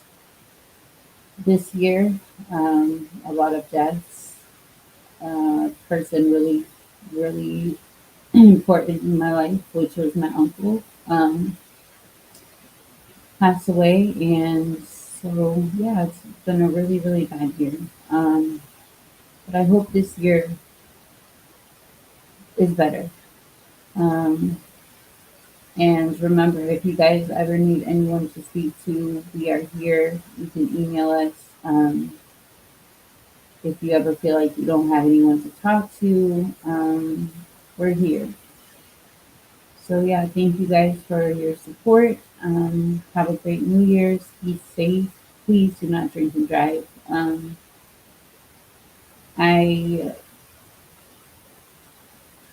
this year. A lot of deaths. Person really, really important in my life, which was my uncle, passed away. And so, yeah, it's been a really, really bad year. But I hope this year is better. Um, and remember, if you guys ever need anyone to speak to, we are here. You can email us. If you ever feel like you don't have anyone to talk to, we're here. So yeah, thank you guys for your support. Have a great New Year's. Be safe. Please do not drink and drive. I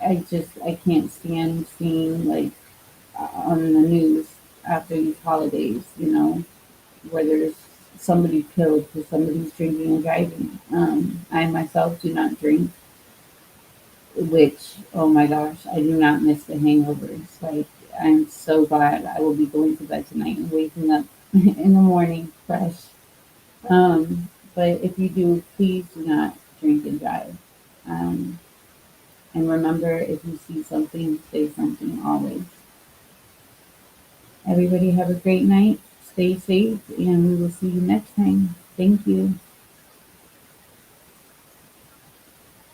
I can't stand seeing like on the news after these holidays, where there's somebody killed because somebody's drinking and driving. I myself do not drink, which, oh my gosh, I do not miss the hangovers. Like, I'm so glad I will be going to bed tonight and waking up in the morning fresh. But if you do, please do not drink and drive. Um, and remember, if you see something, say something always. Everybody have a great night. Stay safe, and we will see you next time. Thank you.